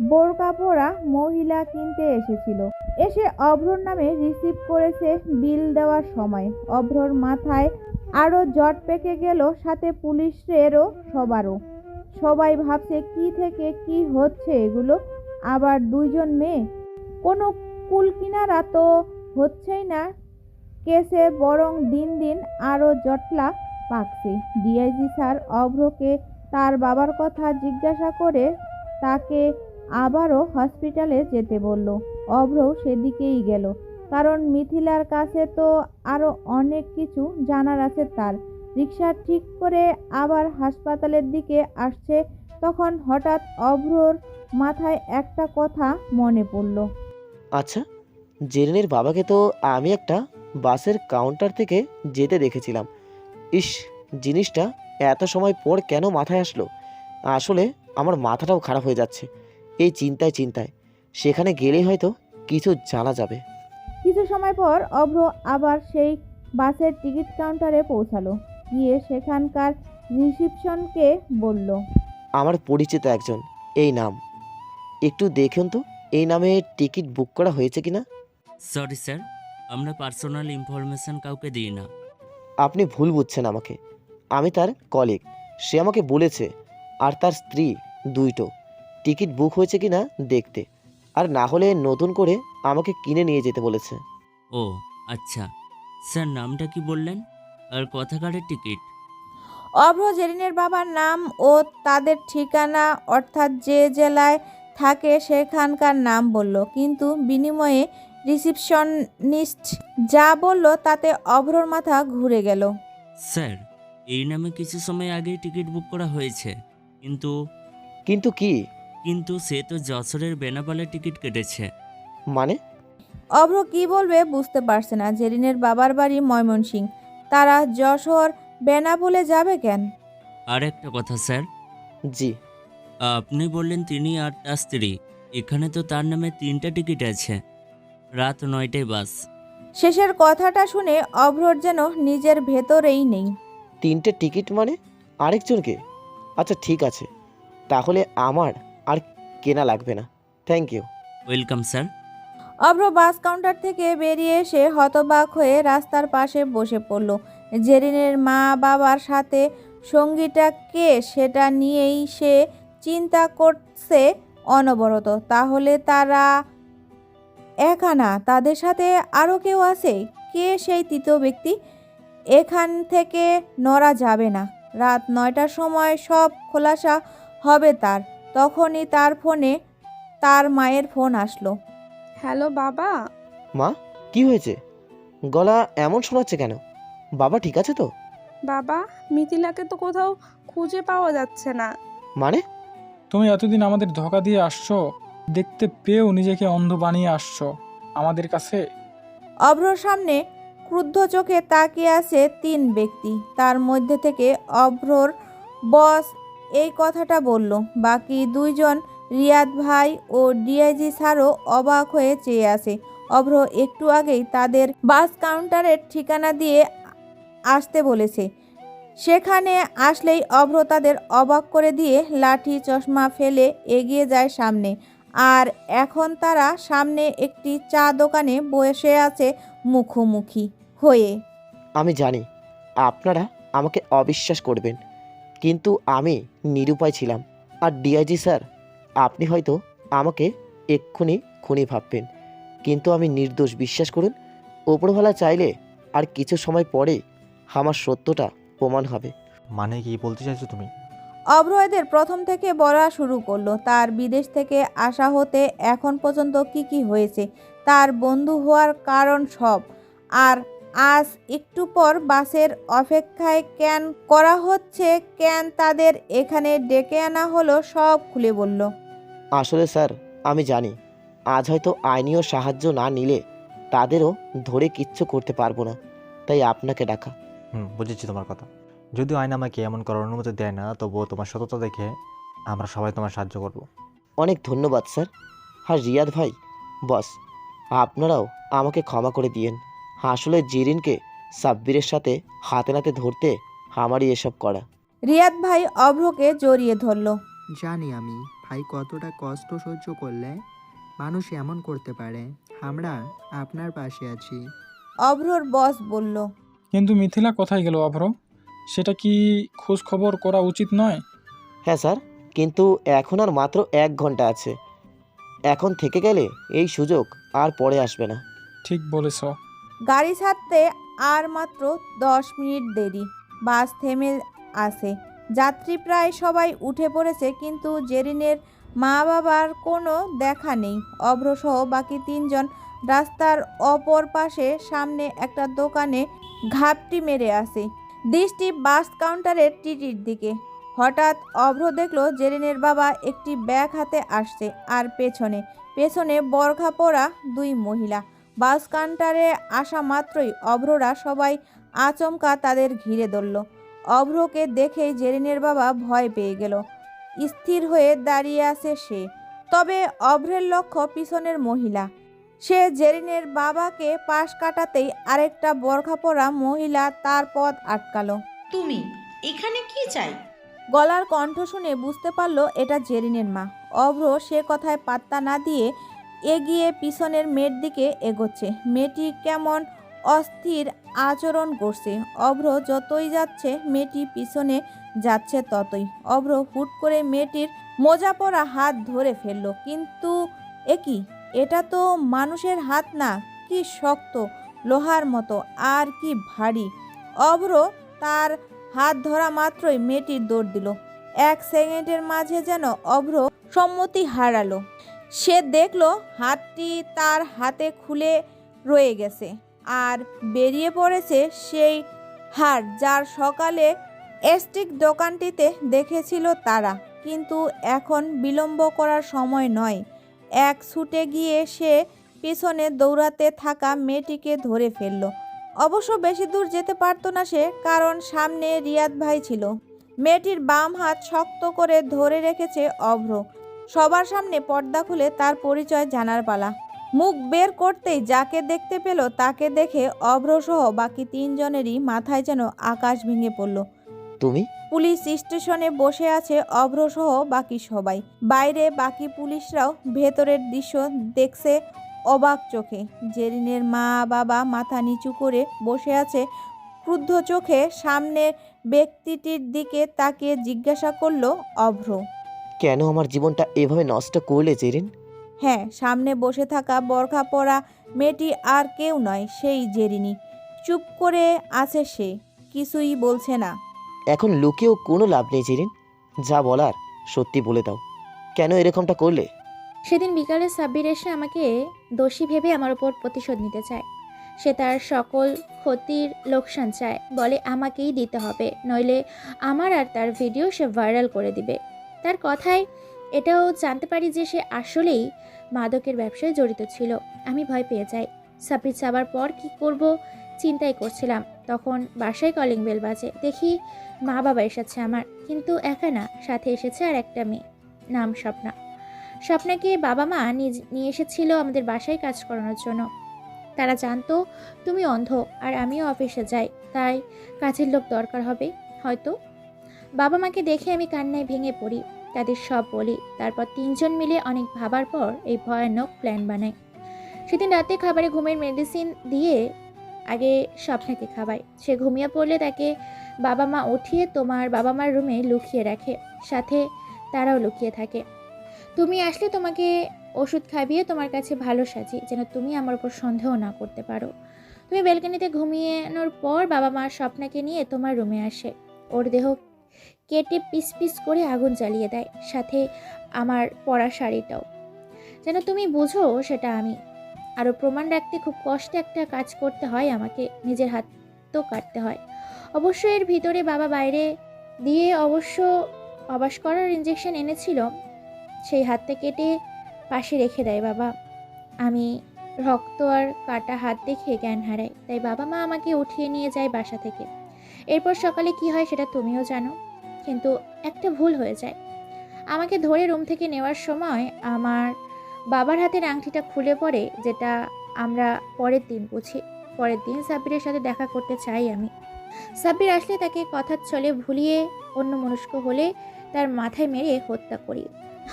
বোরকা পরা মহিলা কিনতে এসেছিল। এসে অভ্রর নামে রিসিভ করেছে বিল দেওয়ার সময়। অভ্রর মাথায় আরও জট পেকে গেল, সাথে পুলিশেরও সবারও। সবাই ভাবছে কি থেকে কি হচ্ছে এগুলো, আবার 2 জন মেয়ে। কোনো কুল কিনারা তো হচ্ছেই না কেসে, বরং দিন দিন আরও জটলা পাকছে। ডিআইজি স্যার অভ্রকে তার বাবার কথা জিজ্ঞাসা করে তাকে আবারও হসপিটালে যেতে বলল। অভ্রও সেদিকেই গেল, কারণ মিথিলার কাছে তো আরও অনেক কিছু জানার আছে তার। রিক্সা ঠিক করে আবার হাসপাতালের দিকে আসছে, তখন হঠাৎ অভ্রর মাথায় একটা কথা মনে পড়ল। আচ্ছা, জেরিনের বাবাকে তো আমি একটা বাসের কাউন্টার থেকে যেতে দেখেছিলাম। ইস, জিনিসটা এত সময় পর কেন মাথায় আসলো? আসলে আমার মাথাটাও খারাপ হয়ে যাচ্ছে এই চিন্তায়। সেখানে গেলেই হয়তো কিছু জানা যাবে। কিছু সময় পর অভ্র আবার সেই বাসের টিকিট কাউন্টারে পৌঁছালো। গিয়ে সেখানকার রিসিপশনকে বলল, আমার পরিচিত একজন, এই নাম, একটু দেখুন তো এই নামে টিকিট বুক করা হয়েছে কিনা। সরি স্যার, আমরা পার্সোনাল ইনফরমেশন কাউকে দিই না। আপনি ভুল বুঝছেন আমাকে। আমি তার কলিগ। সে আমাকে বলেছে আর তার স্ত্রী দুইটো টিকিট বুক হয়েছে কিনা দেখতে, আর না হলে নতুন করে আমাকে কিনে নিয়ে যেতে বলেছে। ও আচ্ছা স্যার, নামটা কি বললেন আর কোথাকারের টিকিট? অভ্র জেরিনের বাবার নাম ও তাদের ঠিকানা, অর্থাৎ যে জেলায় থাকে সেখানকার নাম বলল, কিন্তু বিনিময়ে রিসিপশনিস্ট যা বলল তাতে অভ্রর মাথা ঘুরে গেল। স্যার, এই নামে কিছু সময় আগেই টিকিট বুক করা হয়েছে, কিন্তু কি? কিন্তু সে তো যশোরের বেনাপালে টিকিট কেটেছে। মানে? অভ্র কি বলবে বুঝতে পারছে না। জেরিনের বাবার বাড়ি ময়মনসিংহ, তারা যশোর বেনাপোলে যাবে কেন? আর একটা কথা স্যার, জি। আপনি বললেন তিনি আর তার স্ত্রী, এখানে তো তার নামে 3টা টিকিট আছে, রাত 9টায় বাস। শেষের কথাটা শুনে অভ্রর যেন নিজের ভেতরেই নেই। 3টে টিকিট মানে আরেকজনকে? আচ্ছা ঠিক আছে, তাহলে আমার আর কেনা লাগবে না, থ্যাংক ইউ। Welcome sir. অভ্র বাস কাউন্টার থেকে বেরিয়ে এসে হতবাক হয়ে রাস্তার পাশে বসে পড়ল। জেরিনের মা বাবার সাথে সঙ্গীটা কে সেটা নিয়েই সে চিন্তা করছে অনবরত। তাহলে তারা একা না, তাদের সাথে আরও কেউ আছে। কে সেই তৃতীয় ব্যক্তি? এখান থেকে নড়া যাবে না। রাত 9টার সময় সব খোলাসা হবে তার। তখনই তার ফোনে তার মায়ের ফোন আসলো। হ্যালো বাবা। মা, কি হয়েছে? গলা এমন শোনাচ্ছে কেন? বাবা ঠিক আছে তো? বাবা, মিথিলাকে তো কোথাও খুঁজে পাওয়া যাচ্ছে না। মানে? তুমি এতদিন আমাদের ধোঁকা দিয়ে আসছো, দেখতে পেয়েও নিজেকে অন্ধ বানিয়ে আসছো আমাদের কাছে। অভ্রর সামনে ক্রুদ্ধ চোখে তাকিয়ে আছে 3 ব্যক্তি। তার মধ্যে থেকে অভ্রর বস এই কথাটা বলল। বাকি 2 জন রিয়াদ ভাই ও ডিআইজি স্যারও অবাক হয়ে চেয়ে আছে। অভ্র একটু আগেই তাদের বাস কাউন্টারের ঠিকানা দিয়ে আসতে বলেছে। সেখানে আসলেই অভ্র তাদের অবাক করে দিয়ে লাঠি চশমা ফেলে এগিয়ে যায় সামনে। আর এখন তারা সামনে একটি চা দোকানে বসে আছে মুখোমুখি হয়ে। আমি জানি আপনারা আমাকে অবিশ্বাস করবেন, কিন্তু আমি নিরুপায় ছিলাম। আর ডিআইজি স্যার, আপনি হয়তো আমাকে এক্ষুনি খুনি ভাববেন, কিন্তু আমি নির্দোষ, বিশ্বাস করুন। ওপরওয়ালা চাইলে আর কিছু সময় পরে আমার সত্যটা প্রমাণ হবে। মানে কি বলতে চাইছো তুমি? অভ্র এদের প্রথম থেকে বলা শুরু করলো তার বিদেশ থেকে আসা হতে এখন পর্যন্ত কি হয়েছে, তার বন্ধু হওয়ার কারণ সব। আর আজ একটু পর বাসের অপেক্ষায় কেন করা হচ্ছে, কেন তাদের এখানে ডেকে আনা হলো, সব খুলে বলল। আসলে স্যার, আমি জানি আজ হয়তো আইনীয় সাহায্য না নিলে তাদেরও ধরে কিচ্ছু করতে পারবো না, তাই আপনাকে ডাকা। বুঝেছি তোমার কথা। যদিও আইন আমাকে এমন করার অনুমতি দেয় না, তবুও তোমার সততা দেখে আমরা সবাই তোমার সাহায্য করব। অনেক ধন্যবাদ স্যার। আর রিয়াদ ভাই, বস, আপনারাও আমাকে ক্ষমা করে দিয়েন। আসলে জেরিনকে সাব্বিরের সাথে হাতে নাতে ধরতে আমারই এসব করা। রিয়াদ ভাই অভ্রকে জড়িয়ে ধরল। জানি আমি ভাই কতটা কষ্ট সহ্য করলে মানুষ এমন করতে পারে। আমরা আপনার পাশে আছি। অভ্রর বস বলল। কিন্তু মিথিলা কোথায় গেল অভ্র? সেটা কি খোঁজ খবর করা উচিত নয়? হ্যাঁ স্যার, কিন্তু এখন আর মাত্র 1 ঘন্টা আছে। এখন থেকে গেলে এই সুযোগ আর পরে আসবে না। ঠিক বলেছ। গাড়ি ছাড়তে আর মাত্র 10 মিনিট দেরি। বাস থেমে আছে। যাত্রী প্রায় সবাই উঠে পড়েছে, কিন্তু জেরিনের মা বাবার কোনো দেখা নেই। অভ্রসহ বাকি 3 জন রাস্তার অপর পাশে সামনে একটা দোকানে ঘাপটি মেরে আছে, দৃষ্টি বাস কাউন্টারের টিটির দিকে। হঠাৎ অভ্র দেখলো জেরিনের বাবা একটি ব্যাগ হাতে আসছে, আর পেছনে বরখা পরা 2 মহিলা। বাস কাউন্টারে আসা মাত্রই অভ্ররা সবাই আচমকা তাদের ঘিরে ধরল। অভ্রকে দেখেই জেরিনের বাবা ভয় পেয়ে গেল। স্থির হয়ে দাঁড়িয়ে আছে সে। তবে অভ্রের লক্ষ্য পিছনের মহিলা। সে জেরিনের বাবাকে পাশ কাটাতেই আরেকটা বরখা পরা মহিলা তার পথ আটকালো। তুমি এখানে কি চাই? গলার কণ্ঠ শুনে বুঝতে পারলো এটা জেরিনের মা। অভ্র সে কথায় পাত্তা না দিয়ে এগিয়ে পিছনের মেয়ের দিকে এগোচ্ছে। মেয়েটি কেমন অস্থির আচরণ করছে। অভ্র যতই যাচ্ছে মেয়েটি পিছনে যাচ্ছে ততই। অভ্র হুট করে মেয়েটির মোজা পরা হাত ধরে ফেলল। কিন্তু এটা তো মানুষের হাত না, কি শক্ত, লোহার মতো, আর কি ভারী। অভ্র তার হাত ধরা মাত্রই মেয়েটির দৌড় দিল। 1 সেকেন্ডের মাঝে যেন অভ্র সম্মতি হারালো। সে দেখলো হাতটি তার হাতে খুলে রয়ে গেছে, আর বেরিয়ে পড়েছে সেই হার যার সকালে স্টিক দোকানটিতে দেখেছিল তারা। কিন্তু এখন বিলম্ব করার সময় নয়। এক ছুটে গিয়ে সে পিছনে দৌড়াতে থাকা মেয়েটিকে ধরে ফেলল। অবশ্য বেশি দূর যেতে পারতো না সে, কারণ সামনে রিয়াদ ভাই ছিল। মেয়েটির বাম হাত শক্ত করে ধরে রেখেছে অভ্র। সবার সামনে পর্দা খুলে তার পরিচয় জানার পালা। মুখ বের করতেই যাকে দেখতে পেল তাকে দেখে অভ্রসহ বাকি 3 জনেরই মাথায় যেন আকাশ ভেঙে পড়ল। তুমি? পুলিশ স্টেশনে বসে আছে অভ্রসহ বাকি সবাই। বাইরে বাকি পুলিশরাও ভেতরের দৃশ্য দেখছে অবাক চোখে। জেরিনের মা বাবা মাথা নিচু করে বসে আছে ক্রুদ্ধ চোখে। সামনে ব্যক্তিটির দিকে তাকিয়ে জিজ্ঞাসা করলো অভ্র। কেন আমার জীবনটা এভাবে নষ্ট করলে জেরিন? হ্যাঁ, সামনে বসে থাকা বোরখা পরা মেয়েটি আর কেউ নয়, সেই জেরিনি। চুপ করে আছে সে, কিছুই বলছে না। এখন লুকিয়েও কোনো লাভ নেই জেরিন, যা বলার সত্যি বলে দাও। কেন এরকমটা করলে? সেদিন বিকালে সাব্বির এসে আমাকে দোষী ভেবে আমার উপর প্রতিশোধ নিতে চায়। সে তার সকল ক্ষতির লোকসান চায়, বলে আমাকেই দিতে হবে, নইলে আমার আর তার ভিডিও সে ভাইরাল করে দিবে। তার কথায় এটাও জানতে পারি যে সে আসলেই মাদকের ব্যবসায় জড়িত ছিল। আমি ভয় পেয়ে যাই। সাব্বির যাবার পর কি করব চিন্তাই করছিলাম। তখন বাসায় কলিং বেল বাজে। দেখি মা বাবা এসেছে আমার, কিন্তু একা না, সাথে এসেছে আর একটা মেয়ে, নাম স্বপ্না। স্বপ্নাকে বাবা মা নিয়ে এসেছিল আমাদের বাসায় কাজ করানোর জন্য। তারা জানতো তুমি অন্ধ আর আমিও অফিসে যাই, তাই কাজের লোক দরকার হবে হয়তো। বাবা মাকে দেখে আমি কান্নায় ভেঙে পড়ি, তাদের সব বলি। তারপর তিনজন মিলে অনেক ভাবার পর এই ভয়ানক প্ল্যান বানাই। সেদিন রাতে খাবারে ঘুমের মেডিসিন দিয়ে আগে স্বপ্নাকে খাওয়াই। সে ঘুমিয়ে পড়লে তাকে বাবা মা উঠিয়ে তোমার বাবা মার রুমে লুকিয়ে রাখে, সাথে তারাও লুকিয়ে থাকে। তুমি আসলে তোমাকে ওষুধ খাইয়ে তোমার কাছে ভালো সাজি, যেন তুমি আমার উপর সন্দেহ না করতে পারো। তুমি ব্যালকনিতে ঘুমিয়েনোর পর বাবা মা স্বপ্নাকে নিয়ে তোমার রুমে আসে। ওর দেহ কেটে পিস পিস করে আগুন জ্বালিয়ে দেয়, সাথে আমার পরা শাড়িটাও, যেন তুমি বুঝো সেটা আমি। আরও প্রমাণ রাখতে খুব কষ্টে একটা কাজ করতে হয় আমাকে, নিজের হাত তো কাটতে হয়। অবশ্য এর ভিতরে বাবা বাইরে দিয়ে অবাস করার ইঞ্জেকশন এনেছিল, সেই হাতটা কেটে পাশে রেখে দেয় বাবা। আমি রক্ত আর কাটা হাত দেখে জ্ঞান হারাই, তাই বাবা মা আমাকে উঠিয়ে নিয়ে যায় বাসা থেকে। এরপর সকালে কি হয় সেটা তুমিও জানো, কিন্তু একটা ভুল হয়ে যায়। আমাকে ধরে রুম থেকে নেওয়ার সময় আমার বাবার হাতের আংটিটা খুলে পড়ে, যেটা আমরা পরের দিন বুঝি। পরের দিন সাব্বিরের সাথে দেখা করতে চাই আমি। সাব্বির আসলে তাকে কথার ছলে ভুলিয়ে অন্যমনস্ক হলে তার মাথায় মেরে হত্যা করি।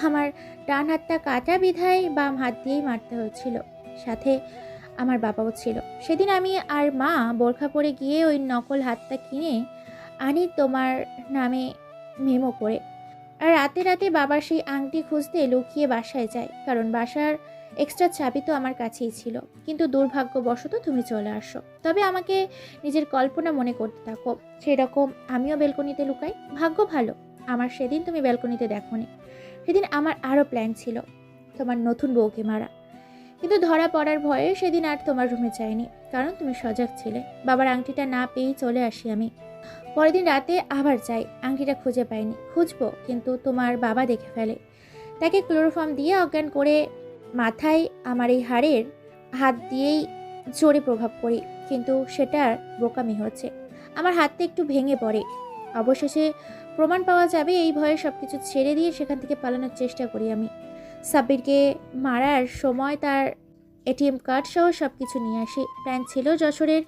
আমার ডান হাতটা কাটা বিধায় বাম হাত দিয়েই মারতে হয়েছিল, সাথে আমার বাবাও ছিল। সেদিন আমি আর মা বোরখা পরে গিয়ে ওই নকল হাতটা কিনে আনি তোমার নামে মেমো করে। আর রাতে রাতে বাবার সেই আংটি খুঁজতে লুকিয়ে বাসায় যাই, কারণ বাসার এক্সট্রা চাবি তো আমার কাছেই ছিল। কিন্তু দুর্ভাগ্যবশত তুমি চলে আসো। তবে আমাকে নিজের কল্পনা মনে করতে থাকো, সেরকম আমিও ব্যালকনিতে লুকাই। ভাগ্য ভালো আমার সেদিন তুমি ব্যালকনিতে দেখোনি। সেদিন আমার আরও প্ল্যান ছিল তোমার নতুন বউকে মারা, কিন্তু ধরা পড়ার ভয়ে সেদিন আর তোমার রুমে যাইনি, কারণ তুমি সজাগ ছিলে। বাবার আংটিটা না পেয়েই চলে আসি আমি। পরের দিন রাতে আবার যাই, আংটিটা খুঁজে পাইনি। খুঁজবো, কিন্তু তোমার বাবা দেখে ফেলে। তাকে ক্লোরোফর্ম দিয়ে অজ্ঞান করে মাথায় আমার এই হাড়ের হাত দিয়েই জোরে প্রভাব পড়ি, কিন্তু সেটার বোকামি হচ্ছে। আমার হাতটা একটু ভেঙে পড়ে। অবশেষে প্রমাণ পাওয়া যাবে এই ভয়ে সব কিছু ছেড়ে দিয়ে সেখান থেকে পালানোর চেষ্টা করি আমি। সাব্বিরকে মারার সময় তার এটিএম কার্ড সহ সব কিছু নিয়ে আসি। প্ল্যান ছিল যশোরের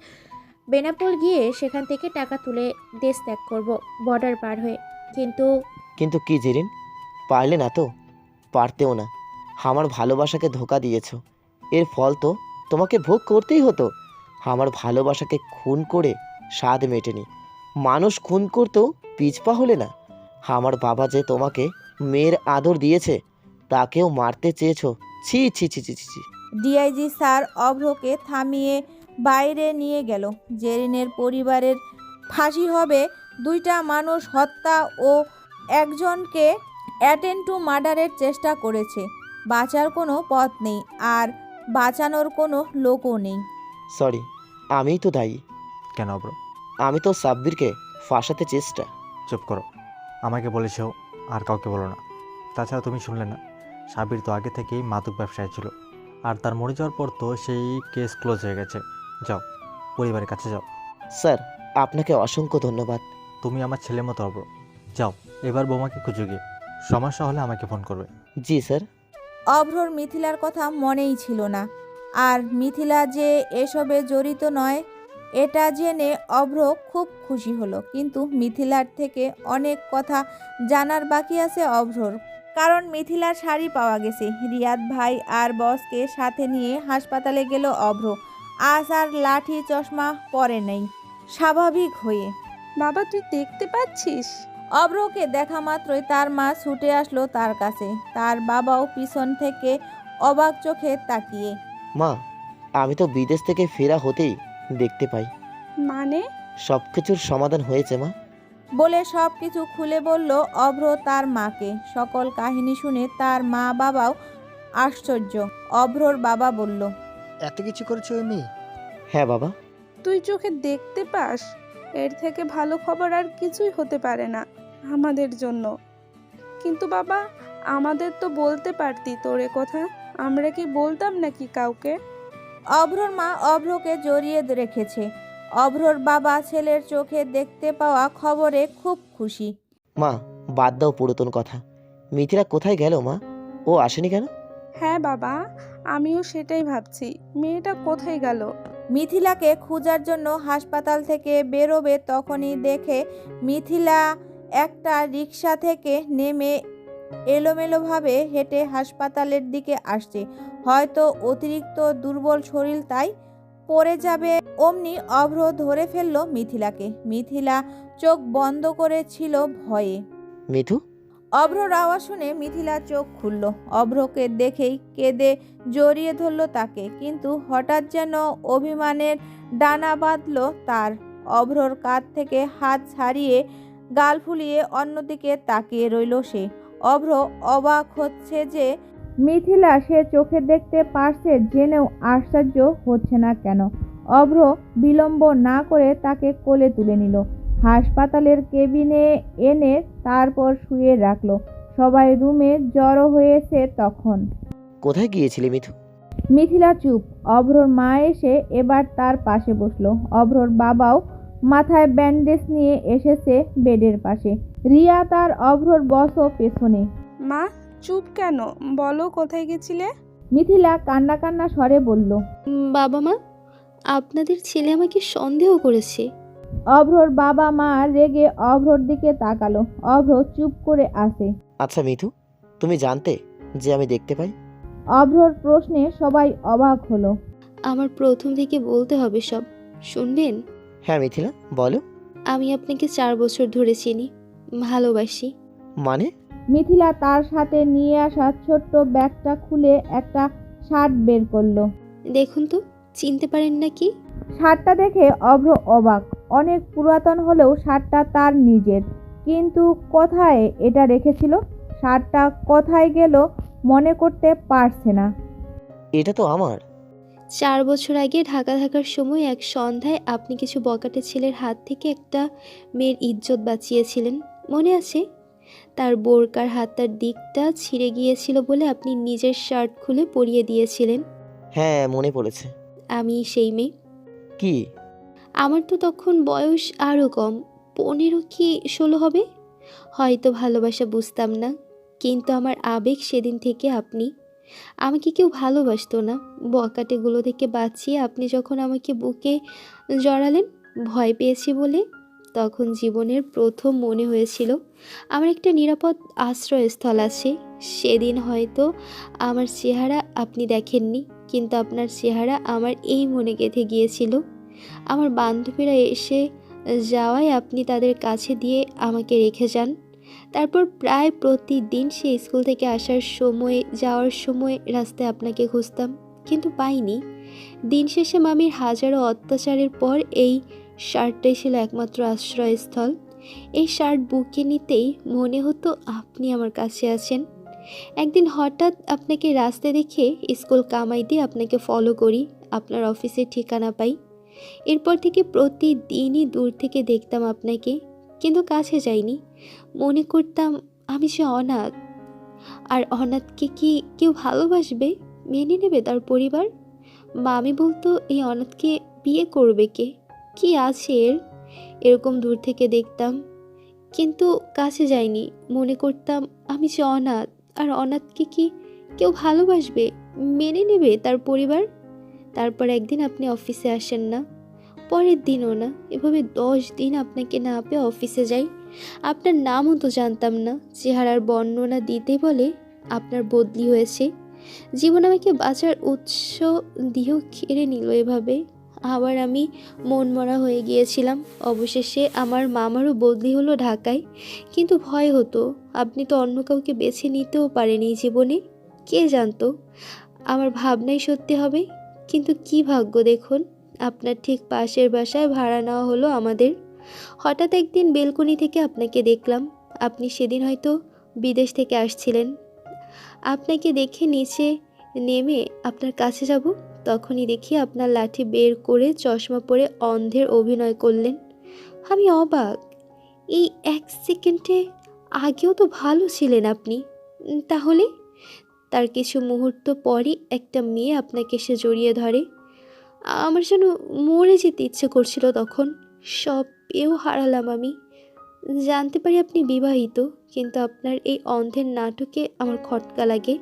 বেনাপোল গিয়ে সেখান থেকে টাকা তুলে দেশ ত্যাগ করব, বর্ডার পার হয়ে। কিন্তু কি জেরিন, পারলে না তো? পারতেও না। আমার ভালোবাসাকে ধোঁকা দিয়েছো, এর ফল তো তোমাকে ভোগ করতেই হতো। আমার ভালোবাসাকে খুন করে স্বাদ মেটেনি। মানুষ খুন করতেও পিছপা হলে না। আমার বাবা যে তোমাকে মেয়ের আদর দিয়েছে, তাকেও মারতে চেয়েছো। ছি ছি ছি ছি ছি। ডিআইজি স্যার অভ্রকে থামিয়ে বাইরে নিয়ে গেল। জেরিনের পরিবারের ফাঁসি হবে। দুইটা মানুষ হত্যা ও একজনকে অ্যাটেন্ড টু মার্ডারের চেষ্টা করেছে। বাঁচার কোনো পথ নেই, আর বাঁচানোর কোনো লোকও নেই। সরি, আমিই তো দায়ী। কেন ব্রো? আমি তো সাব্বিরকে ফাঁসাতে চেষ্টা। চুপ করো, আমাকে বলেছো আর কাউকে বলো না। তাছাড়া তুমি শুনলে না, সাবির তো আগে থেকেই মাদক ব্যবসায় ছিল, আর তার মরে যাওয়ার পর তো সেই কেস ক্লোজ হয়ে গেছে। যাও, পরিবারের কাছে যাও। স্যার, আপনাকে অসংখ্য ধন্যবাদ। তুমি আমার ছেলের মতো ব্রো। যাও, এবার বৌমাকে খুঁজে গিয়ে সমস্যা হলে আমাকে ফোন করবে। জি স্যার। অভ্রর মিথিলার কথা মনেই ছিল না, আর মিথিলা যে এসবে জড়িত নয় এটা জেনে অভ্র খুব খুশি হলো। কিন্তু মিথিলার থেকে অনেক কথা জানার বাকি আছে অভ্রর, কারণ মিথিলার শাড়ি পাওয়া গেছে। রিয়াদ ভাই আর বসকে সাথে নিয়ে হাসপাতালে গেল অভ্র। আজ আর লাঠি চশমা পরে নেই, স্বাভাবিক হয়ে। বাবা তুই দেখতে পাচ্ছিস? অভ্রকে দেখা মাত্রই তার মা ছুটে আসলো তার কাছে, তার বাবাও পিছন থেকে অবাক চোখে তাকিয়ে। মা, আমি তো বিদেশ থেকে ফেরা হতেই দেখতে পাই। মানে? সব কিছুর সমাধান হয়েছে মা। বলে সব কিছু খুলে বলল অভ্র তার মাকে। সকল কাহিনী শুনে তার মা বাবাও আশ্চর্য। অভ্রর বাবা বলল, এত কিছু করেছো ওই মেয়ে? হ্যাঁ বাবা। তুই চোখে দেখতে পাস? এর থেকে ভালো খবর আর কিছুই হতে পারে না আমাদের জন্য। কিন্তু বাবা, আমাদের তো বলতে পারতি তোর এ কথা। আমরা কি বলতাম নাকি কাউকে? অভ্রর মা অভ্রকে জড়িয়ে রেখেছে। অভ্রর বাবা ছেলের চোখে দেখতে পাওয়া খবরে খুব খুশি। মা, বাদ দাও পুরাতন কথা। মিথিলা কোথায় গেল মা? ও আসেনি কেন? হ্যাঁ বাবা, আমিও সেটাই ভাবছি, মেয়েটা কোথায় গেল? মিথিলাকে খোঁজার জন্য হাসপাতাল থেকে বেরোবে তখনই দেখে মিথিলা একটা রিক্সা থেকে নেমে এলোমেলোভাবে হেঁটে হাসপাতালের দিকে আসছে। হয়তো অতিরিক্ত দুর্বল শরীর, তাই পড়ে যাবে। অমনি অভ্র ধরে ফেলল মিথিলাকে। মিথিলা চোখ বন্ধ করেছিল ভয়ে। মিঠু? অভ্রর আওয়াজ শুনে মিথিলা চোখ খুলল। অভ্রকে দেখেই কেঁদে জড়িয়ে ধরল তাকে, কিন্তু হঠাৎ যেন অভিমানের ডানা বাঁধল তার। অভ্রর কাঁধ থেকে হাত ছাড়িয়ে গাল ফুলিয়ে অন্যদিকে তাকিয়ে রইল সে। অভ্র অবাক হচ্ছে যে মিথিলা সে চোখে দেখতে পারছে জেনেও আশ্চর্য হচ্ছে না কেন। অভ্র বিলম্ব না করে তাকে কোলে তুলে নিল, হাসপাতালের কেবিনে এনে তারপর শুয়ে রাখলো। সবাই রুমে জড়ো হয়েছে তখন। কোথায় গিয়েছিলে মিঠু? মিথিলা চুপ। অভ্রর মা এসে এবার তার পাশে বসলো। অভ্রর বাবাও মাথায় ব্যান্ডেজ নিয়ে এসেছে বেডের পাশে। রিয়া তার অভ্রর বসও পেছনে। মা চুপ কেন? বলো কোথায় গেছিলে? মিথিলা কান্না কান্না স্বরে বলল, বাবা মা, আপনাদের ছেলে আমাকে সন্দেহ করেছে। অভ্রর বাবা মা রেগে অভ্রর দিকে তাকালো। অভ্র চুপ করে আসে। আচ্ছা মিঠু, তুমি জানতে যে আমি দেখতে পাই? অভ্রর প্রশ্নে সবাই অবাক হলো। আমার প্রথম থেকে বলতে হবে সব, শুনবেন? হ্যাঁ মিথিলা, বলো। আমি আপনাকে 4 বছর ধরে চিনি, ভালোবাসি। মানে? মিথিলা তার সাথে নিয়ে আসা ছোট্ট ব্যাগটা খুলে একটা শার্ট বের করলো। দেখুন তো, চিনতে পারেন নাকি? শার্টটা দেখে অভ্র অবাক। অনেক পুরাতন হলেও শার্টটা তার নিজের, কিন্তু কোথায় এটা রেখেছিল? শার্টটা কোথায় গেল মনে করতে পারছে না। এটা তো আমার। 4 বছর আগে ঢাকা থাকার সময় এক সন্ধ্যায় আপনি কিছু বকাটে ছেলের হাত থেকে একটা মেয়ের ইজ্জত বাঁচিয়েছিলেন, মনে আছে? তার বোরকার হাতার দিকটা ছিঁড়ে গিয়েছিল বলে আপনি নিজের শার্ট খুলে পরিয়ে দিয়েছিলেন। হ্যাঁ, মনে পড়েছে। আমি সেই মেয়ে। কি? আমার তো তখন বয়স আরও কম, 15 কি 16 হবে। হয়তো ভালোবাসা বুঝতাম না, কিন্তু আমার আবেগ সেদিন থেকে আপনি। আমাকে কেউ ভালোবাসতো না, বকাটেগুলো থেকে বাঁচিয়ে আপনি যখন আমাকে বুকে জড়ালেন ভয় পেয়েছি বলে, তখন জীবনের প্রথম মনে হয়েছিল আমার একটা নিরাপদ আশ্রয়স্থল আছে। সেদিন হয়তো আমার চেহারা আপনি দেখেননি, কিন্তু আপনার চেহারা আমার এই মনে গেঁথে গিয়েছিল। আমার বান্ধবীরা এসে যাওয়ায় আপনি তাদের কাছে দিয়ে আমাকে রেখে যান। তারপর প্রায় প্রতিদিন সেই স্কুল থেকে আসার সময় যাওয়ার সময় রাস্তায় আপনাকে খুঁজতাম, কিন্তু পাইনি। দিন শেষে মামির হাজারো অত্যাচারের পর এই শার্টটাই ছিল একমাত্র আশ্রয়স্থল। এই শার্ট বুকে নিতেই মনে হতো আপনি আমার কাছে আছেন। একদিন হঠাৎ আপনাকে রাস্তায় দেখে স্কুল কামাই দিয়ে আপনাকে ফলো করি, আপনার অফিসের ঠিকানা পাই। এরপর থেকে প্রতিদিনই দূর থেকে দেখতাম আপনাকে, কিন্তু কাছে যাইনি। মনে করতাম আমি যে অনাথ, আর অনাথকে কি কেউ ভালোবাসবে, মেনে নেবে তার পরিবার? মামি বলতো এই অনাথকে বিয়ে করবে কে, কি আছে এর? এরকম দূর থেকে দেখতাম, কিন্তু কাছে যাইনি। মনে করতাম আমি যে অনাথ, আর অনাথকে কি কেউ ভালোবাসবে, মেনে নেবে তার পরিবার? তারপর একদিন আপনি অফিসে আসেন না, পরের দিনও না, এভাবে 10 দিন আপনাকে না পেয়ে অফিসে যাই। আপনার নামও তো জানতাম না। চেহারার বর্ণনা দিতে বলে আপনার বদলি হয়েছে। জীবন আমাকে বাঁচার উৎস দিয়েও কেড়ে নিল এভাবে। আবার আমি মনমরা হয়ে গিয়েছিলাম। অবশেষে আমার মামারও বদলি হলো ঢাকায়। কিন্তু ভয় হতো, আপনি তো অন্য কাউকে বেছে নিতেও পারেন এই জীবনে। কে জানতো আমার ভাবনাই সত্যি হবে। কিন্তু কি ভাগ্য দেখুন, আপনার ঠিক পাশের বাসায় ভাড়া নেওয়া হলো আমাদের। হঠাৎ একদিন বেলকনি থেকে আপনাকে দেখলাম। আপনি সেদিন হয়তো বিদেশ থেকে আসছিলেন। আপনাকে দেখে নিচে নেমে আপনার কাছে যাব, তখনই দেখি আপনার লাঠি বের করে চশমা পরে অন্ধের অভিনয় করলেন। আমি অবাক, এই 1 সেকেন্ডে আগেও তো ভালো ছিলেন আপনি। তাহলে তার কিছু মুহূর্ত পরই একটা মেয়ে আপনাকে এসে জড়িয়ে ধরে। আমার যেন মরে যেতে ইচ্ছে করছিল তখন। সব পেয়েও হারালাম আমি। জানতে পারি আপনি বিবাহিত, কিন্তু আপনার এই অন্ধের নাটকে আমার খটকা লাগে।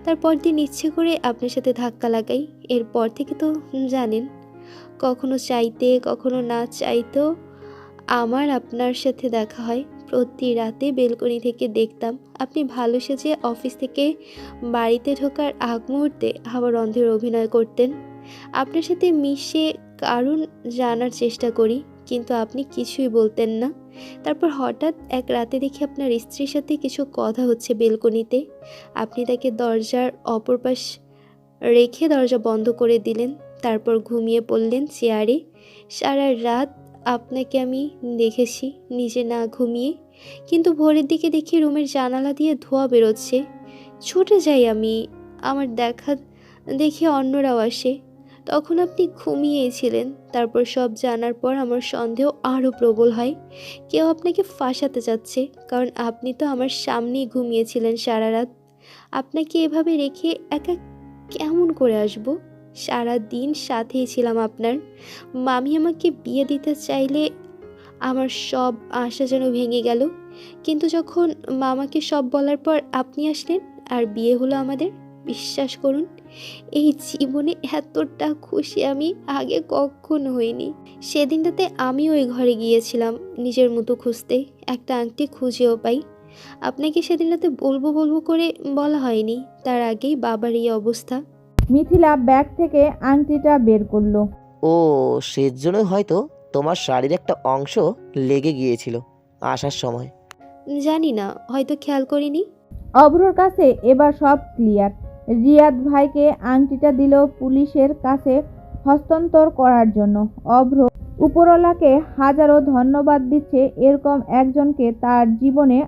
তারপর দিন ইচ্ছে করে আপনার সাথে ধাক্কা লাগাই। এরপর থেকে তো জানেন, কখনো চাইতে কখনো না চাইতেও আমার আপনার সাথে দেখা হয়। প্রতি রাতে বেলকনি থেকে দেখতাম আপনি ভালো সেজে অফিস থেকে বাড়িতে ঢোকার আগ মুহূর্তে আবার অন্ধের অভিনয় করতেন। আপনার সাথে মিশে কারণ জানার চেষ্টা করি, কিন্তু আপনি কিছুই বলতেন না। তারপর হঠাৎ এক রাতে দেখি আপনার স্ত্রীর সাথে কিছু কথা হচ্ছে বেলকনিতে। আপনি তাকে দরজার অপর পাশ রেখে দরজা বন্ধ করে দিলেন। তারপর ঘুমিয়ে পড়লেন চেয়ারে। সারা রাত আপনাকে আমি দেখেছি নিজে না ঘুমিয়ে। কিন্তু ভোরের দিকে দেখি রুমের জানালা দিয়ে ধোঁয়া বেরোচ্ছে। ছুটে যাই আমি, আমার দেখা দেখে অন্যরাও আসে। তখন আপনি ঘুমিয়েছিলেন। তারপর সব জানার পর আমার সন্দেহ আরও প্রবল হয়, কেউ আপনাকে ফাঁসাতে চাচ্ছে। কারণ আপনি তো আমার সামনেই ঘুমিয়েছিলেন সারা রাত। আপনাকে এভাবে রেখে একা কেমন করে আসব? সারা দিন সাথেই ছিলাম আপনার। মামি আমাকে বিয়ে দিতে চাইলে আমার সব আশা যেন ভেঙে গেল। কিন্তু যখন মামাকে সব বলার পর আপনি আসলেন আর বিয়ে হলো আমাদের, বিশ্বাস করুন, এই জীবনে এতটা খুশি আমি আগে কখনো হইনি। সেদিনটাতে আমি ওই ঘরে গিয়েছিলাম নিজের মতো খুঁজতে, একটা আংটি খুঁজেও পাই। আপনাকে সেদিনটাতে বলবো বলবো করে বলা হয়নি, তার আগেই বাবার এই অবস্থা। মিথিলা ব্যাগ থেকে আংটিটা বের করলো। ও, সেজন্যই হয়তো তোমার শাড়ির একটা অংশ লেগে গিয়েছিল আসার সময়। জানি না, হয়তো খেয়াল করিনি। অভ্রর কাছে এবার সব ক্লিয়ার। রিয়াদ ভাইকে আংটিটা দিল পুলিশের কাছে হস্তান্তর করার জন্য। অভ্র উপরওয়ালাকে হাজারো ধন্যবাদ দিচ্ছে এরকম একজনকে তার জীবনে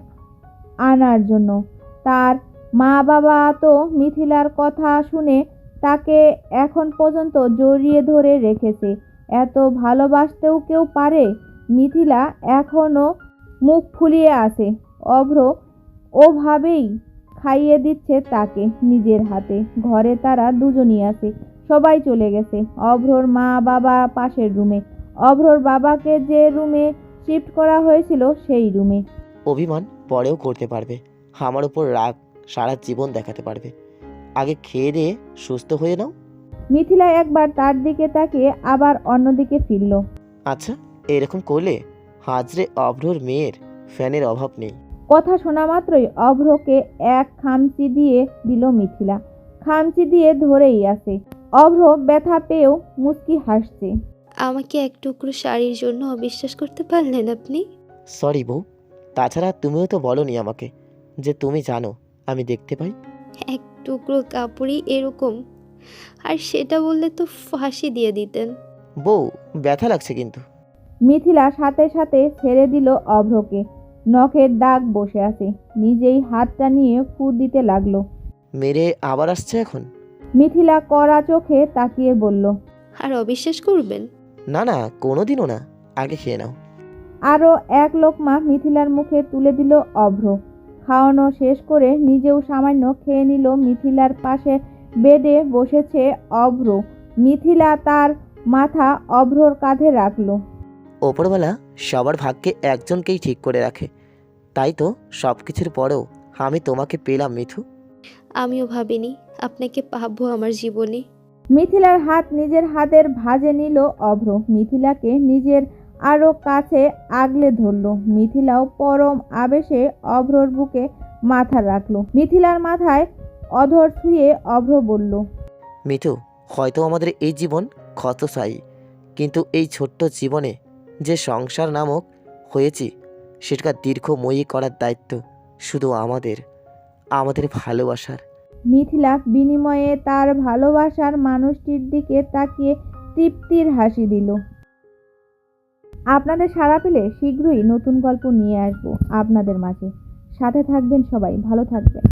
আনার জন্য। তার মা বাবা তো মিথিলার কথা শুনে তাকে এখন পর্যন্ত জড়িয়ে ধরে রেখেছে। এত ভালোবাসতেও কেউ পারে? মিথিলা এখনও মুখ ফুলিয়ে আছে। অভ্র ওভাবেই খাইয়ে দিচ্ছে তাকে নিজের হাতে। ঘরে তারা দুজনই আছে, সবাই চলে গেছে। অভ্রর মা বাবা পাশের রুমে, অভ্রর বাবাকে যে রুমে শিফট করা হয়েছিল সেই রুমে। অভিমান পরেও করতে পারবে, আমার উপর রাগ সারা জীবন দেখাতে পারবে। আগে খেয়ে দিয়ে সুস্থ হয়ে নাও। মিথিলা একবার তার দিকে তাকিয়ে আবার অন্যদিকে ফিরল। আচ্ছা, এরকম করলে হাজরে অভ্রর মেয়ের ফ্যানের অভাব নেই। কথা শোনা মাত্রই অভ্রকে এক খামচি দিয়ে দিল মিথিলা। খামচি দিয়ে ধরেই আছে। অভ্র ব্যথা পেয়েও মুচকি হাসছে। আমাকে এক টুকরো শাড়ির জন্য অবিশ্বাস করতে পারলেন আপনি? সরি বউ, তাছাড়া তুমিও তো বলোনি আমাকে যে তুমি জানো আমি দেখতে পাই। এক টুকরো কাপড়ই এরকম, আর সেটা বললে তো ফাঁসি দিয়ে দিতেন। বউ, ব্যথা লাগছে কিন্তু। মিথিলা সাথে সাথে ছেড়ে দিল অভ্রকে। নখের দাগ বসে আছে। নিজেই হাতটা নিয়ে ফু দিতে লাগলো। মেরে আবার আসছে এখন? মিথিলা কড়া চোখে তাকিয়ে বলল, আর অবিশ্বাস করবেন? না না, কোনোদিনও না, আগে খেয়ে নাও। আরও এক লোকমা মিথিলার মুখে তুলে দিল অভ্র। খাওয়ানো শেষ করে নিজেও সামান্য খেয়ে নিল। মিথিলার পাশে বেডে বসেছে অভ্র। মিথিলা তার মাথা অভ্রর কাঁধে রাখল। ওপরবেলা সবার ভাগ্যে একজনকেই ঠিক করে রাখে, তাই তো সব কিছুর পরেও আমি তোমাকে পেলাম মিথু। আমিও ভাবিনি আপনাকে পাবো আমার জীবনে। মিথিলার হাত নিজের হাতের ভাঁজে নিল অভ্র। মিথিলাকে নিজের আরও কাছে আগলে ধরল। মিথিলাও পরম আবেশে অভ্রর বুকে মাথা রাখল। মিথিলার মাথায় অধর ছুঁয়ে অভ্র বলল, মিঠু, হয়তো আমাদের এই জীবন ক্ষতস্থায়ী, কিন্তু এই ছোট্ট জীবনে যে সংসার নামক হয়েছি সেটা দীর্ঘময়ী করার দায়িত্ব শুধু আমাদের ভালোবাসার। মিথিলা বিনিময়ে তার ভালোবাসার মানুষটির দিকে তাকিয়ে তৃপ্তির হাসি দিল। আপনাদের সাড়া পেলে শীঘ্রই নতুন গল্প নিয়ে আসবো আপনাদের মাঝে। সাথে থাকবেন সবাই, ভালো থাকবেন।